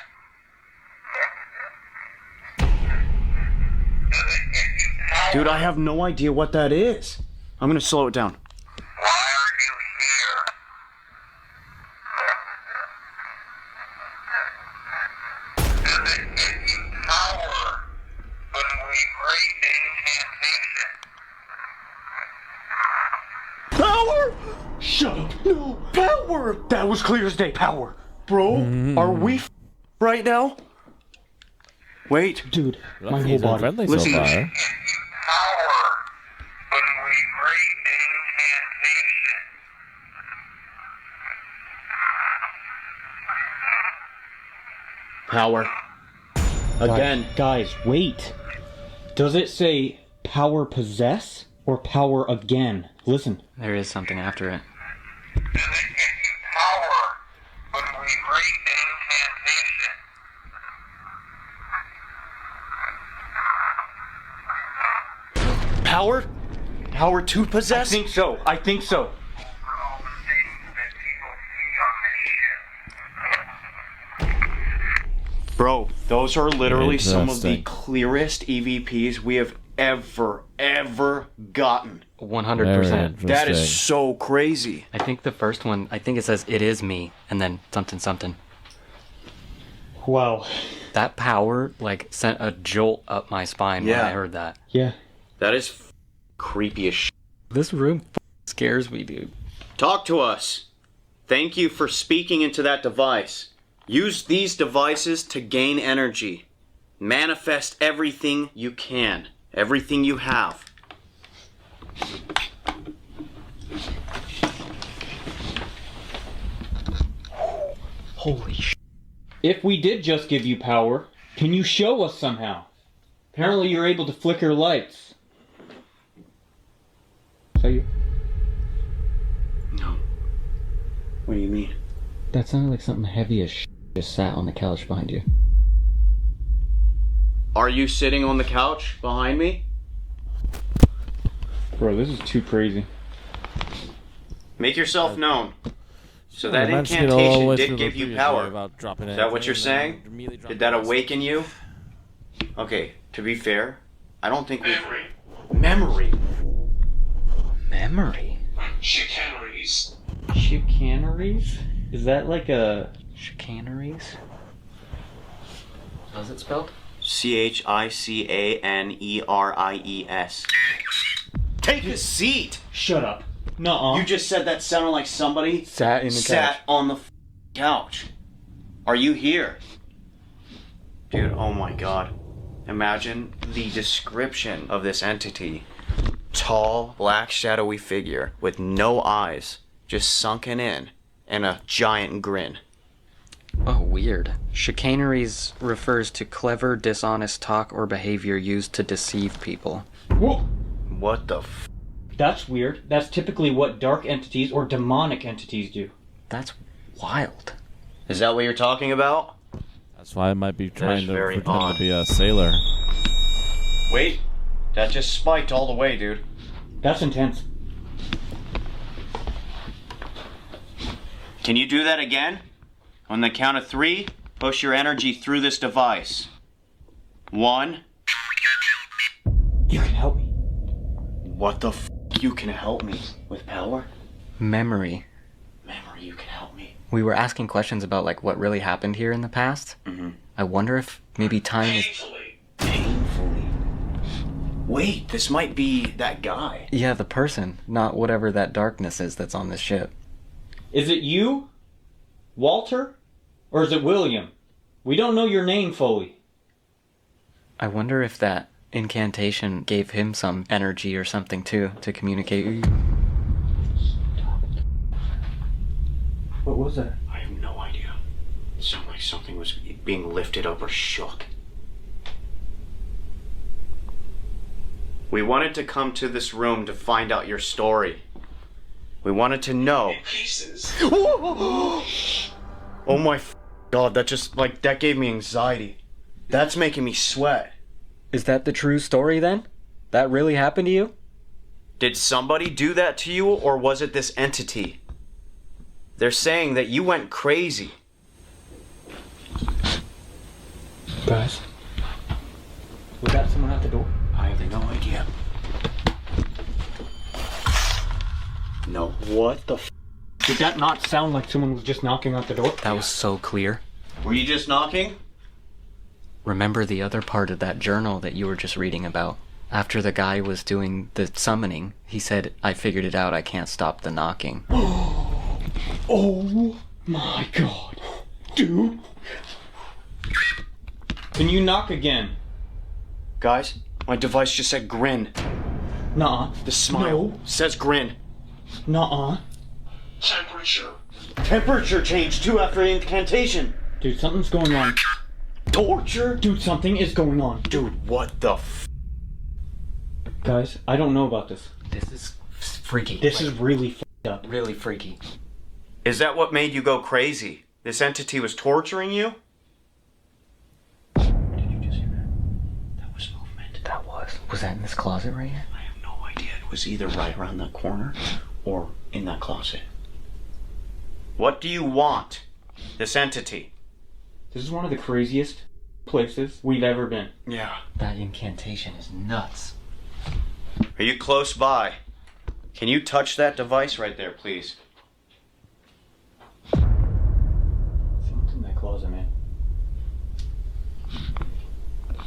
Does it give you power? Dude, I have no idea what that is. I'm gonna slow it down. Why are you here? Does it give you power when we read the incantation? Power! Shut up! No! Power! That was clear as day. Power! Bro, are we right now? Wait. Dude, my Lucky whole he's been body. friendly Listen. so far. Power when we read the incantation. Power. Again. Guys, wait. Does it say power possess or power again? Listen. There is something after it. Does it give you power when we read the incantation? Power? Power to possess? I think so. For all the things that people see on this ship. Bro, those are literally some of the Interesting. clearest EVPs we have ever gotten. 100%. That is so crazy. I think the first one, I think it says it is me, and then something. Wow. That power, like, sent a jolt up my spine when Yeah. I heard that. Yeah. That is creepy as shit. This room scares me, dude. Talk to us. Thank you for speaking into that device. Use these devices to gain energy. Manifest everything you can. Everything you have. Holy sh! If we did just give you power, can you show us somehow? Apparently you're able to flicker lights. Is that you? No. What do you mean? That sounded like something heavy as just sat on the couch behind you. Are you sitting on the couch behind me? Bro, this is too crazy. Make yourself known. So that I mentioned it all the incantation way did through the give you previous power. way about dropping Is that what you're anything and saying? then immediately Did dropping that it. awaken you? Okay, to be fair, I don't think we... Memory. Memory? Chicaneries. Chicaneries? Is that like a... Chicaneries? How's it spelled? Chicaneries. Take a seat! Shut up. Nuh-uh. You just said that sounded like somebody Sat in the sat couch. on the couch. Are you here? Dude, oh my god. Imagine the description of this entity. Tall, black, shadowy figure with no eyes, just sunken in, and a giant grin. Oh, weird. Chicaneries refers to clever, dishonest talk or behavior used to deceive people. Whoa. What the f? That's weird. That's typically what dark entities or demonic entities do. That's wild. Is that what you're talking about? That's why I might be trying to very pretend odd. to be a sailor. Wait, that just spiked all the way, dude. That's intense. Can you do that again? On the count of 3, push your energy through this device. 1. You can help me. What the f? You can help me with power? Memory. Memory, you can help me. We were asking questions about like what really happened here in the past. I wonder if maybe time is... Painfully. Wait, this might be that guy. Yeah, the person, not whatever that darkness is that's on this ship. Is it you, Walter, or is it William? We don't know your name fully. I wonder if that incantation gave him some energy or something too to communicate. What was that? I have no idea. It sounded like something was being lifted up or shook. We wanted to come to this room to find out your story. We wanted to know. Pieces. Oh my god, that gave me anxiety. That's making me sweat. Is that the true story then? That really happened to you? Did somebody do that to you, or was it this entity? They're saying that you went crazy. Guys, was that someone at the door? I have no idea. No. What the f? Did that not sound like someone was just knocking at the door? That was so clear. Were you just knocking? Remember the other part of that journal that you were just reading about? After the guy was doing the summoning, he said, I figured it out, I can't stop the knocking. Oh my god. Dude. Can you knock again? Guys, my device just said grin. Nuh-uh. The smile No. says grin. Nuh-uh. Temperature. Temperature changed too after the incantation. Dude, something's going on. Torture? Dude, something is going on. Dude, what the f? Guys, I don't know about this. This is freaky. This is really f***ed up. really freaky. Is that what made you go crazy? This entity was torturing you? Did you just hear that? That was movement. That was. Was that in this closet right here? I have no idea. It was either right around that corner or in that closet. What do you want? This entity. This is one of the craziest places we've ever been. Yeah. That incantation is nuts. Are you close by? Can you touch that device right there, please? Someone's in that closet, man.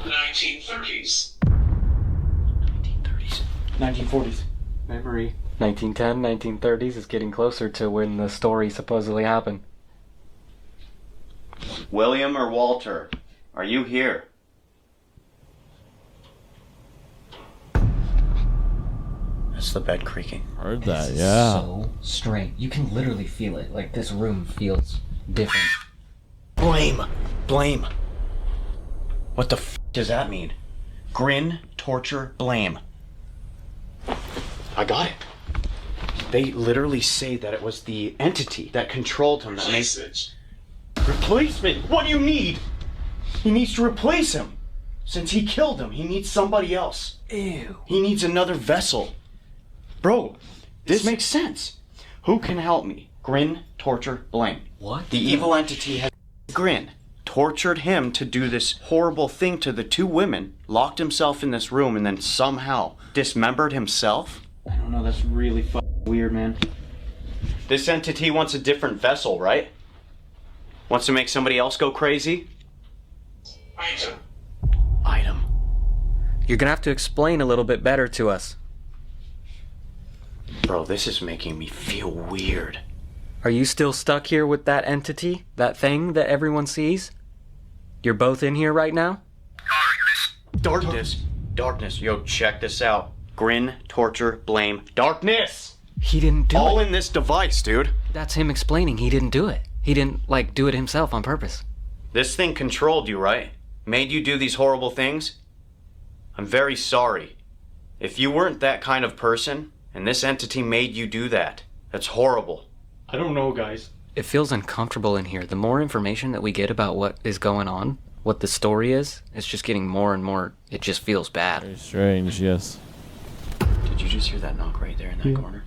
1930s. 1930s. 1940s. Memory. 1910, 1930s is getting closer to when the story supposedly happened. William or Walter, are you here? That's the bed creaking. Heard that, yeah. So strange. You can literally feel it. Like this room feels different. Blame! Blame! What the f does that mean? Grin, torture, blame. I got it. They literally say that it was the entity that controlled him that made... Message. Replacement? What do you need? He needs to replace him. Since he killed him, he needs somebody else. Ew. He needs another vessel. Bro, this makes sense. Who can help me? Grin, torture, blame. What? The evil entity has Grin tortured him to do this horrible thing to the two women, locked himself in this room, and then somehow dismembered himself? I don't know, that's really fucking weird, man. This entity wants a different vessel, right? Wants to make somebody else go crazy? Item. Item. You're gonna have to explain a little bit better to us. Bro, this is making me feel weird. Are you still stuck here with that entity? That thing that everyone sees? You're both in here right now? Darkness. Darkness. Yo, check this out. Grin, torture, blame, darkness. He didn't do All it. in this device, dude. That's him explaining he didn't do it. He didn't, do it himself on purpose. This thing controlled you, right? Made you do these horrible things? I'm very sorry. If you weren't that kind of person, and this entity made you do that, that's horrible. I don't know, guys. It feels uncomfortable in here. The more information that we get about what is going on, what the story is, it's just getting more and more, it just feels bad. Very strange, yes. Did you just hear that knock right there in that corner?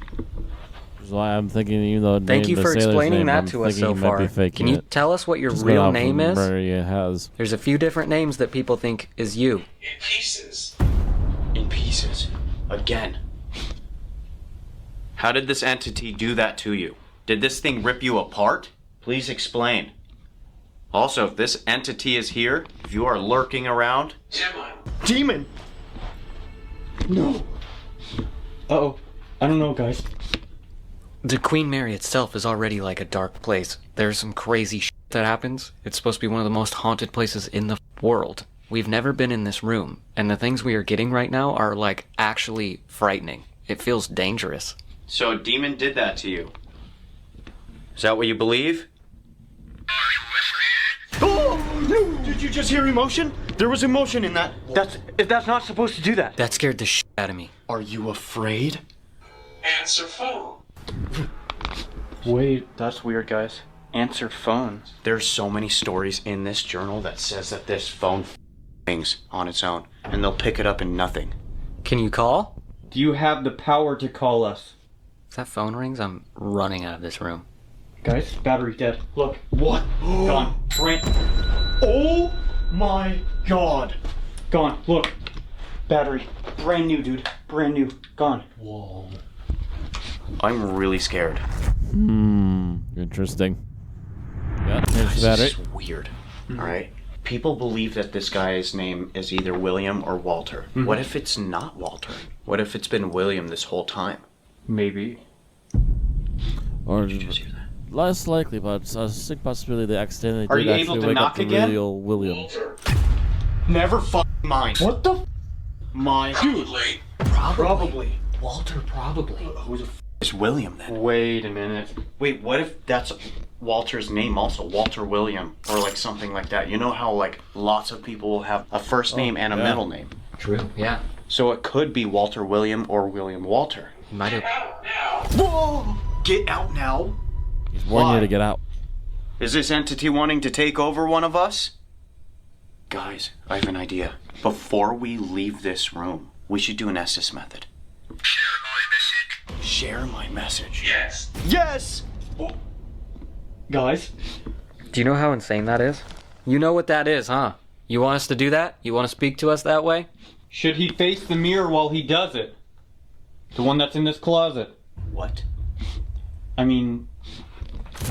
That's why I'm thinking, even though Thank you for explaining that to us so far. Can you tell us what your real name is? Maria has. There's a few different names that people think is you. In pieces. In pieces. Again. How did this entity do that to you? Did this thing rip you apart? Please explain. Also, if this entity is here, if you are lurking around... Demon. Demon! Uh-oh. I don't know, guys. The Queen Mary itself is already like a dark place. There's some crazy shit that happens. It's supposed to be one of the most haunted places in the world. We've never been in this room, and the things we are getting right now are like actually frightening. It feels dangerous. So a demon did that to you? Is that what you believe? Oh! No! Did you just hear emotion? There was emotion in that. That's not supposed to do that. That scared the shit out of me. Are you afraid? Answer phone. Wait. That's weird, guys. Answer phone. There's so many stories in this journal that says that this phone things on its own, and they'll pick it up in nothing. Can you call? Do you have the power to call us? If that phone rings, I'm running out of this room. Guys, battery dead. Look. What? Gone. Oh my god. Gone. Look. Battery. Brand new, dude. Brand new. Gone. Whoa. I'm really scared. Interesting. Yeah, there's the battery. This is weird. Alright? People believe that this guy's name is either William or Walter. What if it's not Walter? What if it's been William this whole time? Maybe. Or Did you just hear that? less likely, but a distinct possibility they accidentally Are did you actually able to wake knock up the again? real William. Walter. Never fucking mind. What the? My Probably. Probably. Walter, probably. Who the f is William then? Wait a minute. Wait, what if that's Walter's name also? Walter William. Or like something like that. You know how like lots of people will have a first name and a yeah. middle name. True, yeah. So it could be Walter William or William Walter. He might have. Out now. Whoa! Get out now! He's warning Why? you to get out. Is this entity wanting to take over one of us? Guys, I have an idea. Before we leave this room, we should do an Estes method. Share my message. Share my message. Yes. Yes! Guys. Do you know how insane that is? You know what that is, huh? You want us to do that? You want to speak to us that way? Should he face the mirror while he does it? The one that's in this closet. What? I mean,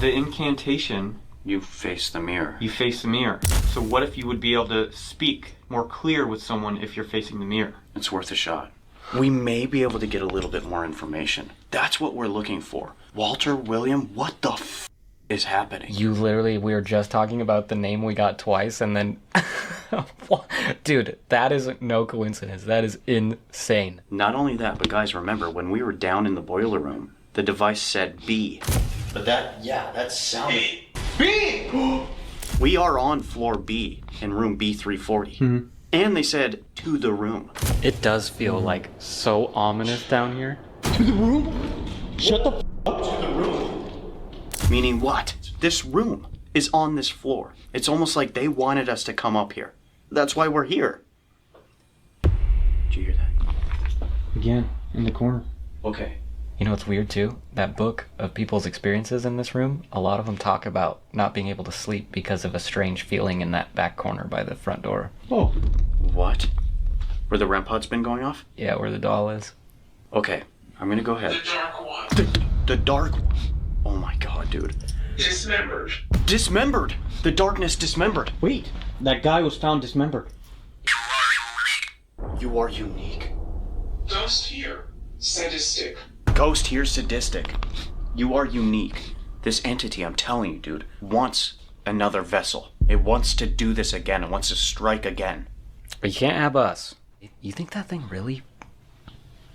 the incantation, You face the mirror. you face the mirror. So what if you would be able to speak more clear with someone if you're facing the mirror? It's worth a shot. We may be able to get a little bit more information. That's what we're looking for. Walter William, what the f is happening? You literally, we were just talking about the name we got twice, and then. Dude, that is no coincidence. That is insane. Not only that, but guys, remember, when we were down in the boiler room, the device said B. But that sounded... B! We are on floor B in room B340. And they said, to the room. It does feel like so ominous down here. Shut the Meaning what? This room is on this floor. It's almost like they wanted us to come up here. That's why we're here. Did you hear that? Again, in the corner. Okay. You know what's weird too? That book of people's experiences in this room, a lot of them talk about not being able to sleep because of a strange feeling in that back corner by the front door. Oh. What? Where the REM pod's been going off? Yeah, where the doll is. Okay, I'm gonna go ahead. The dark one. The dark one. Oh my god, dude. Dismembered. Dismembered. The darkness dismembered. Wait, that guy was found dismembered. You are unique. Ghost here. Sadistic. Ghost here, sadistic. You are unique. This entity, I'm telling you, dude, wants another vessel. It wants to do this again. It wants to strike again. But you can't have us. You think that thing really...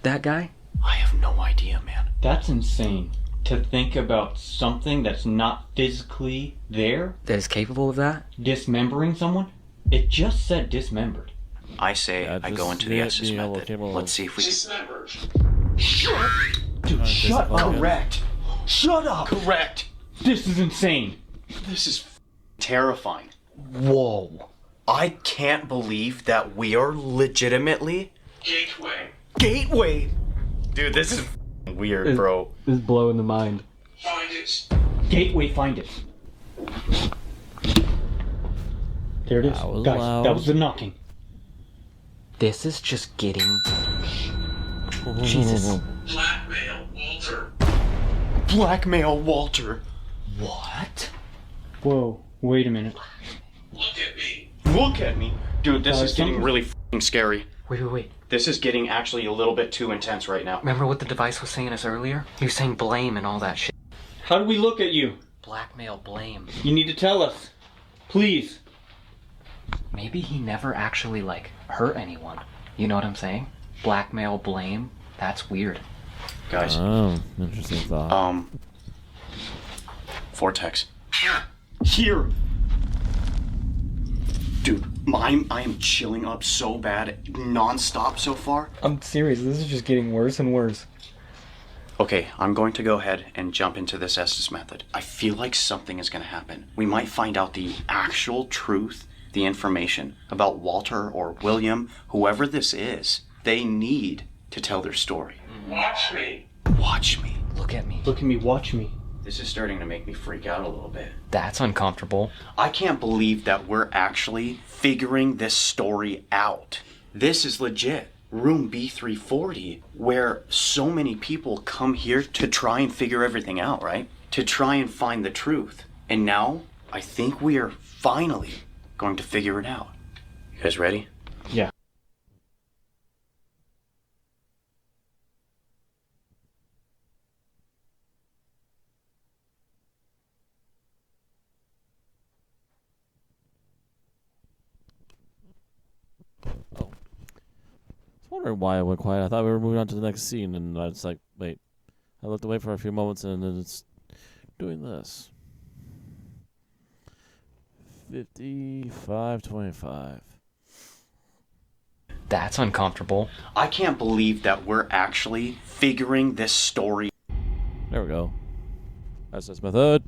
that guy? I have no idea, man. That's insane. To think about something that's not physically there, That is capable of that? dismembering someone? It just said dismembered. I say Yeah, I just go into the Estes being able to method. capable Let's of- see if we can... Dismembered. Dude, shut up. Correct. Shut up. Correct. This is insane. This is terrifying. Whoa. I can't believe that we are legitimately... Gateway. Gateway! Dude, this is weird, bro. This is blowing the mind. Find it. Gateway, find it. There it is. That was Guys, loud. that was the knocking. This is just getting... Jesus. Blackmail Walter. Blackmail Walter. What? Whoa, wait a minute. Look at me. Look at me. Dude, this is getting something- really f***ing scary. Wait. This is getting actually a little bit too intense right now. Remember what the device was saying us earlier? He was saying blame and all that shit. How do we look at you? Blackmail, blame. You need to tell us. Please. Maybe he never actually, hurt anyone. You know what I'm saying? Blackmail, blame. That's weird. Guys, Oh, interesting thought. Vortex. Here. Dude, I am chilling up so bad, non-stop so far. I'm serious, this is just getting worse and worse. Okay, I'm going to go ahead and jump into this Estes method. I feel like something is going to happen. We might find out the actual truth, the information about Walter or William, whoever this is. They need to tell their story. Watch me. Watch me. Look at me. Look at me, watch me. This is starting to make me freak out a little bit. That's uncomfortable. I can't believe that we're actually figuring this story out. This is legit. Room B340, where so many people come here to try and figure everything out, right? To try and find the truth. And now, I think we are finally going to figure it out. You guys ready? Yeah. I was wondering why I went quiet. I thought we were moving on to the next scene, and I was like, wait. I looked away for a few moments, and then it's doing this. 55:25. That's uncomfortable. I can't believe that we're actually figuring this story. There we go. That's this method.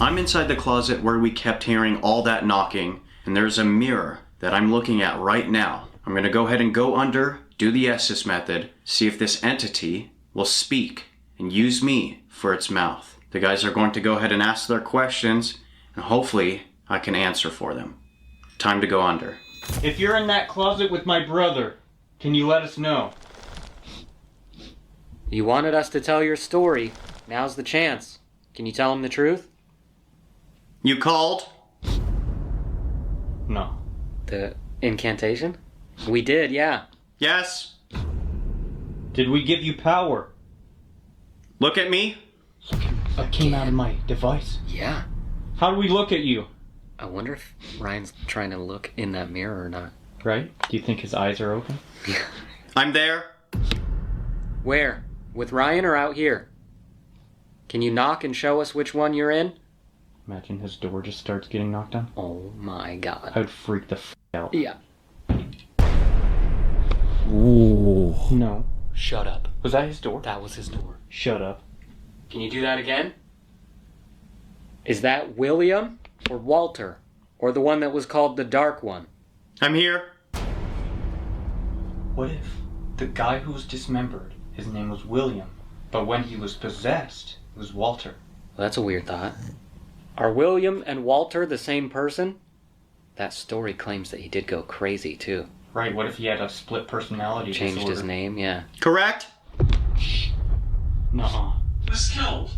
I'm inside the closet where we kept hearing all that knocking, and there's a mirror that I'm looking at right now. I'm gonna go ahead and go under, do the Estes method, see if this entity will speak and use me for its mouth. The guys are going to go ahead and ask their questions, and hopefully I can answer for them. Time to go under. If you're in that closet with my brother, can you let us know? You wanted us to tell your story. Now's the chance. Can you tell him the truth? You called? No. The incantation? We did, yeah. Yes. Did we give you power? Look at me. It came out of my device. Yeah. How do we look at you? I wonder if Ryan's trying to look in that mirror or not. Right? Do you think his eyes are open? I'm there. Where? With Ryan or out here? Can you knock and show us which one you're in? Imagine his door just starts getting knocked on. Oh my god. I would freak the f out. Yeah. Ooh. No. Shut up. Was that his door? That was his door. Shut up. Can you do that again? Is that William or Walter? Or the one that was called the Dark One? I'm here. What if the guy who was dismembered, his name was William, but when he was possessed, it was Walter? Well, that's a weird thought. Are William and Walter the same person? That story claims that he did go crazy, too. Right, what if he had a split personality Changed disorder? his name, yeah. Correct? Nuh-uh. Was killed.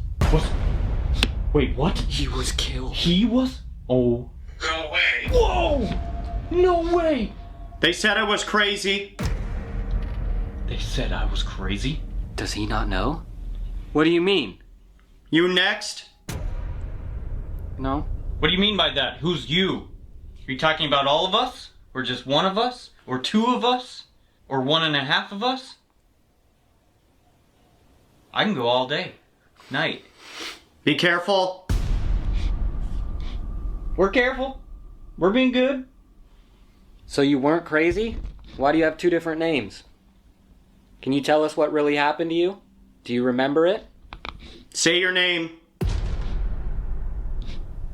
Wait, what? He was killed. He was? Oh. Go away. Whoa! No way! They said I was crazy. They said I was crazy? Does he not know? What do you mean? You next? No. What do you mean by that? Who's you? Are you talking about all of us? Or just one of us? Or two of us? Or 1.5 of us? I can go all day. Night. Be careful. We're careful. We're being good. So you weren't crazy? Why do you have 2 different names? Can you tell us what really happened to you? Do you remember it? Say your name.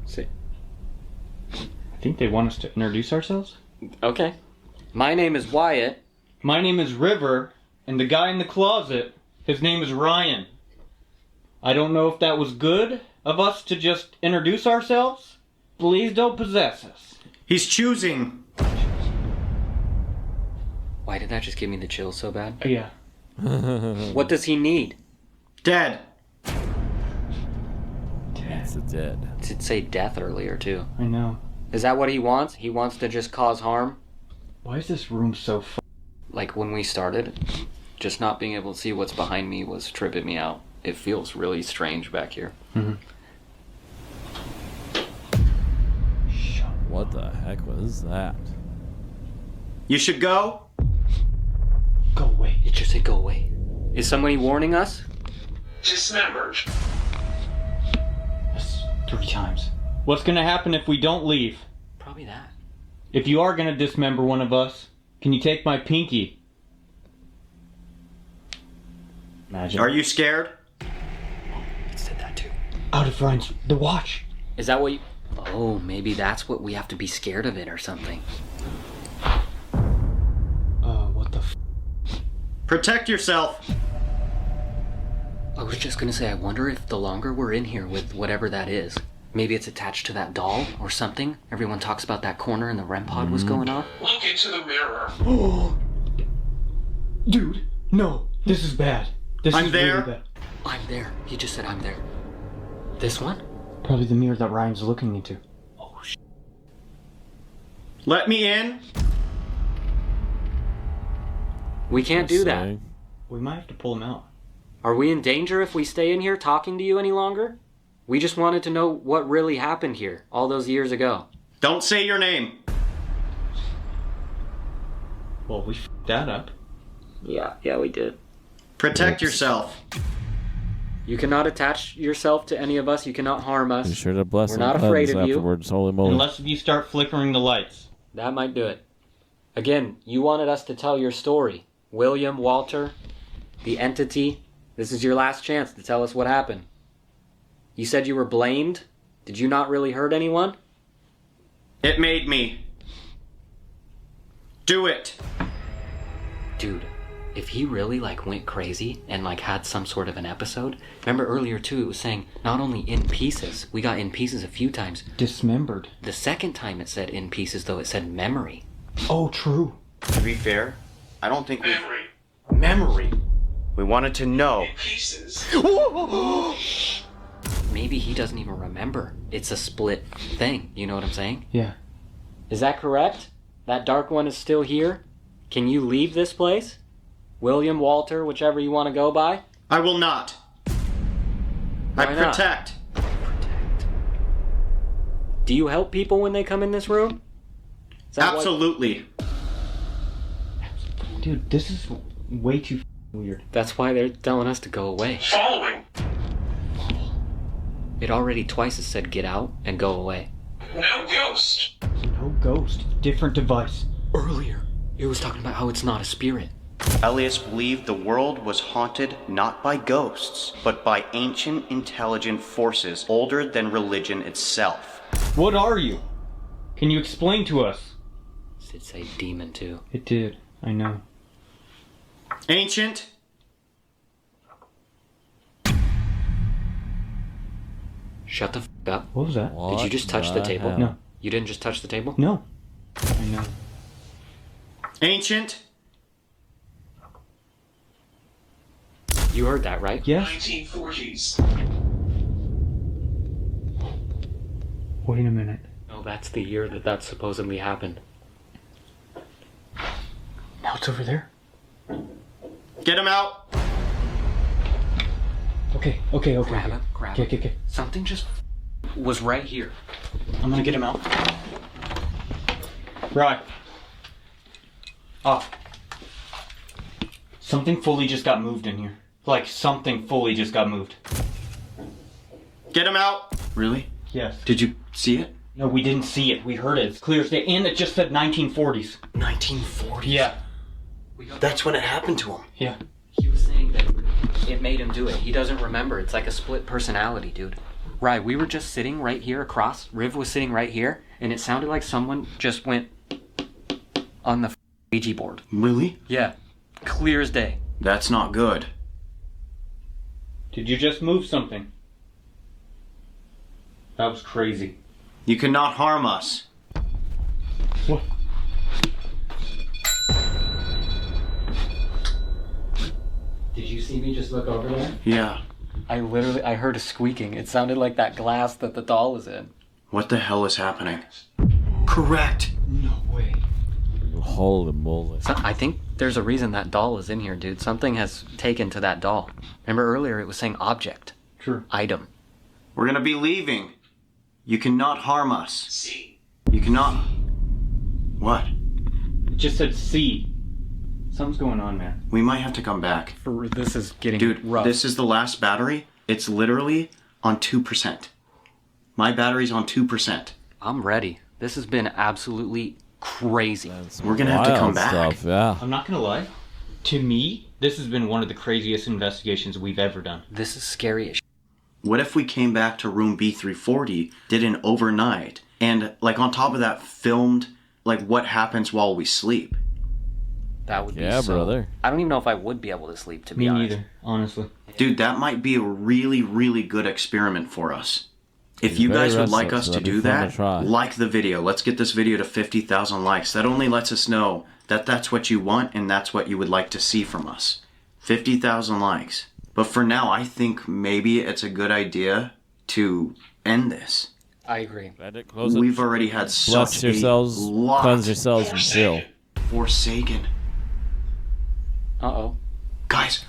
Say. I think they want us to introduce ourselves? Okay. My name is Wyatt. My name is River, and the guy in the closet, his name is Ryan. I don't know if that was good of us to just introduce ourselves. Please don't possess us. He's choosing. Why did that just give me the chills so bad? Yeah. What does he need? Dead. It's a dead. Did say death earlier too. I know. Is that what he wants? He wants to just cause harm? Why is this room so Like when we started, just not being able to see what's behind me was tripping me out. It feels really strange back here. What the heck was that? You should go. Go away. It just said go away. Is somebody warning us? Dismembered. That's 3 times. What's gonna happen if we don't leave? Probably that. If you are gonna dismember one of us, can you take my pinky? Imagine. Are you scared? It said that too. Out of Ryan's... The watch! Is that what you... Oh, maybe that's what we have to be scared of it or something. What the f... Protect yourself. I was just gonna say, I wonder if the longer we're in here with whatever that is, maybe it's attached to that doll or something. Everyone talks about that corner and the REM pod was going off. Look into the mirror. Oh! Dude, no. This is bad. This I'm is there. really bad. I'm there. He just said I'm there. This one? Probably the mirror that Ryan's looking into. Oh, Let me in. We can't do that. Saying. We might have to pull him out. Are we in danger if we stay in here talking to you any longer? We just wanted to know what really happened here all those years ago. Don't say your name. Well, we f***ed that up. Yeah, we did. Protect yourself. You cannot attach yourself to any of us. You cannot harm Be us. sure to bless We're them not afraid cleanse of you. afterwards. Holy moly. Unless if you start flickering the lights. That might do it. Again, you wanted us to tell your story. William, Walter, the entity. This is your last chance to tell us what happened. You said you were blamed. Did you not really hurt anyone? It made me. Do it. Dude, if he really went crazy and had some sort of an episode. Remember earlier too, it was saying not only in pieces. We got in pieces a few times. Dismembered. The second time it said in pieces though, it said memory. Oh, true. To be fair, I don't think we... Memory. Memory. We wanted to know. In pieces. Maybe he doesn't even remember. It's a split thing. You know what I'm saying? Yeah. Is that correct? That dark one is still here? Can you leave this place? William, Walter, whichever you want to go by? I will not. Why I not? protect. Do you help people when they come in this room? Is that what- Absolutely. Dude, this is way too weird. That's why they're telling us to go away. Following. It already twice has said get out and go away. No ghost. No ghost. Different device. Earlier, it was talking about how it's not a spirit. Elias believed the world was haunted not by ghosts, but by ancient intelligent forces older than religion itself. What are you? Can you explain to us? Did say demon too. It did. I know. Ancient? Shut the f up. What was that? Did you just touch the table? hell? No. You didn't just touch the table? No. I know. Ancient? You heard that, right? Yes. 1940s. Wait a minute. No, that's the year that supposedly happened. Now it's over there. Get him out! Okay. Grab him. Okay. Something just was right here. I'm gonna get him out. Right. Something fully just got moved in here. Like, something fully just got moved. Get him out! Really? Yes. Did you see it? No, we didn't see it. We heard it. It's clear as day. And it just said 1940s. 1940s? Yeah. That's when it happened to him. Yeah. He was saying that it made him do it. He doesn't remember. It's like a split personality, dude. Right, we were just sitting right here across. Riv was sitting right here, and it sounded like someone just went on the Ouija board. Really? Yeah, clear as day. That's not good. Did you just move something? That was crazy. You cannot harm us. What? Did you see me just look over there? Yeah. I heard a squeaking. It sounded like that glass that the doll is in. What the hell is happening? Correct. No way. Holy moly. I think there's a reason that doll is in here, dude. Something has taken to that doll. Remember earlier it was saying object. True. Item. We're gonna be leaving. You cannot harm us. See. You cannot... What? It just said C. Something's going on, man. We might have to come back. This is getting Dude, rough. this is the last battery. It's literally on 2%. My battery's on 2%. I'm ready. This has been absolutely crazy. We're gonna have to come Wild back. Stuff, yeah. I'm not gonna lie. To me, this has been one of the craziest investigations we've ever done. This is scary as What if we came back to room B340, did an overnight, and like on top of that filmed like what happens while we sleep? That would be Yeah, so... brother. I don't even know if I would be able to sleep, to be Me honest. neither, honestly. Dude, that might be a really, really good experiment for us. If He's you very guys would like restless, us so to that'd be do fun to that, try. like the video. Let's get this video to 50,000 likes. That only lets us know that that's what you want and that's what you would like to see from us. 50,000 likes. But for now, I think maybe it's a good idea to end this. I agree. Edit, close it. We've already had Bless such yourselves, a lot. cleanse yourselves, and chill. Forsaken. Uh-oh. Guys,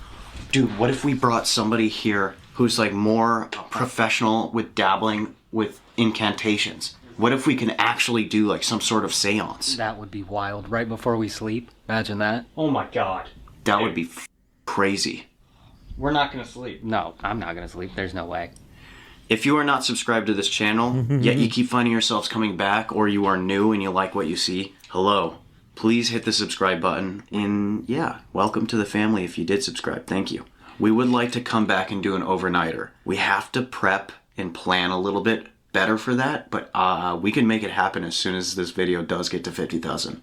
dude, what if we brought somebody here who's like more professional with dabbling with incantations? What if we can actually do like some sort of seance? That would be wild. Right before we sleep? Imagine that. Oh my god. That would be crazy. We're not gonna sleep. No, I'm not gonna sleep. There's no way. If you are not subscribed to this channel, yet you keep finding yourselves coming back, or you are new and you like what you see, hello. Please hit the subscribe button. And yeah, welcome to the family if you did subscribe. Thank you. We would like to come back and do an overnighter. We have to prep and plan a little bit better for that, but we can make it happen as soon as this video does get to 50,000.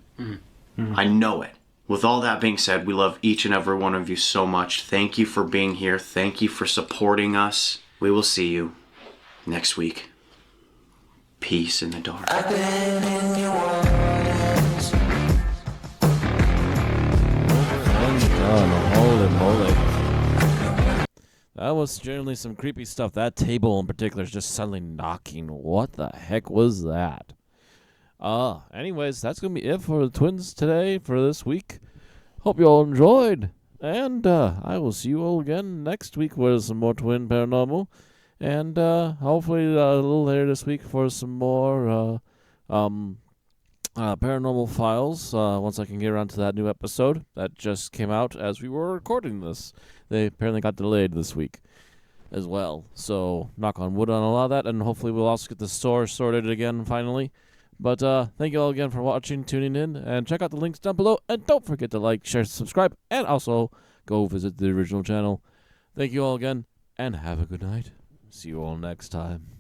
I know it. With all that being said, we love each and every one of you so much. Thank you for being here. Thank you for supporting us. We will see you next week. Peace in the dark. Holy moly. That was generally some creepy stuff. That table in particular is just suddenly knocking. What the heck was that? Anyways, that's going to be it for the twins today, for this week. Hope you all enjoyed. And I will see you all again next week with some more Twin Paranormal. And hopefully a little later this week for some more Paranormal Files, once I can get around to that new episode that just came out as we were recording this. They apparently got delayed this week as well. So, knock on wood on a lot of that, and hopefully we'll also get the store sorted again finally. But thank you all again for watching, tuning in, and check out the links down below. And don't forget to like, share, subscribe, and also go visit the original channel. Thank you all again, and have a good night. See you all next time.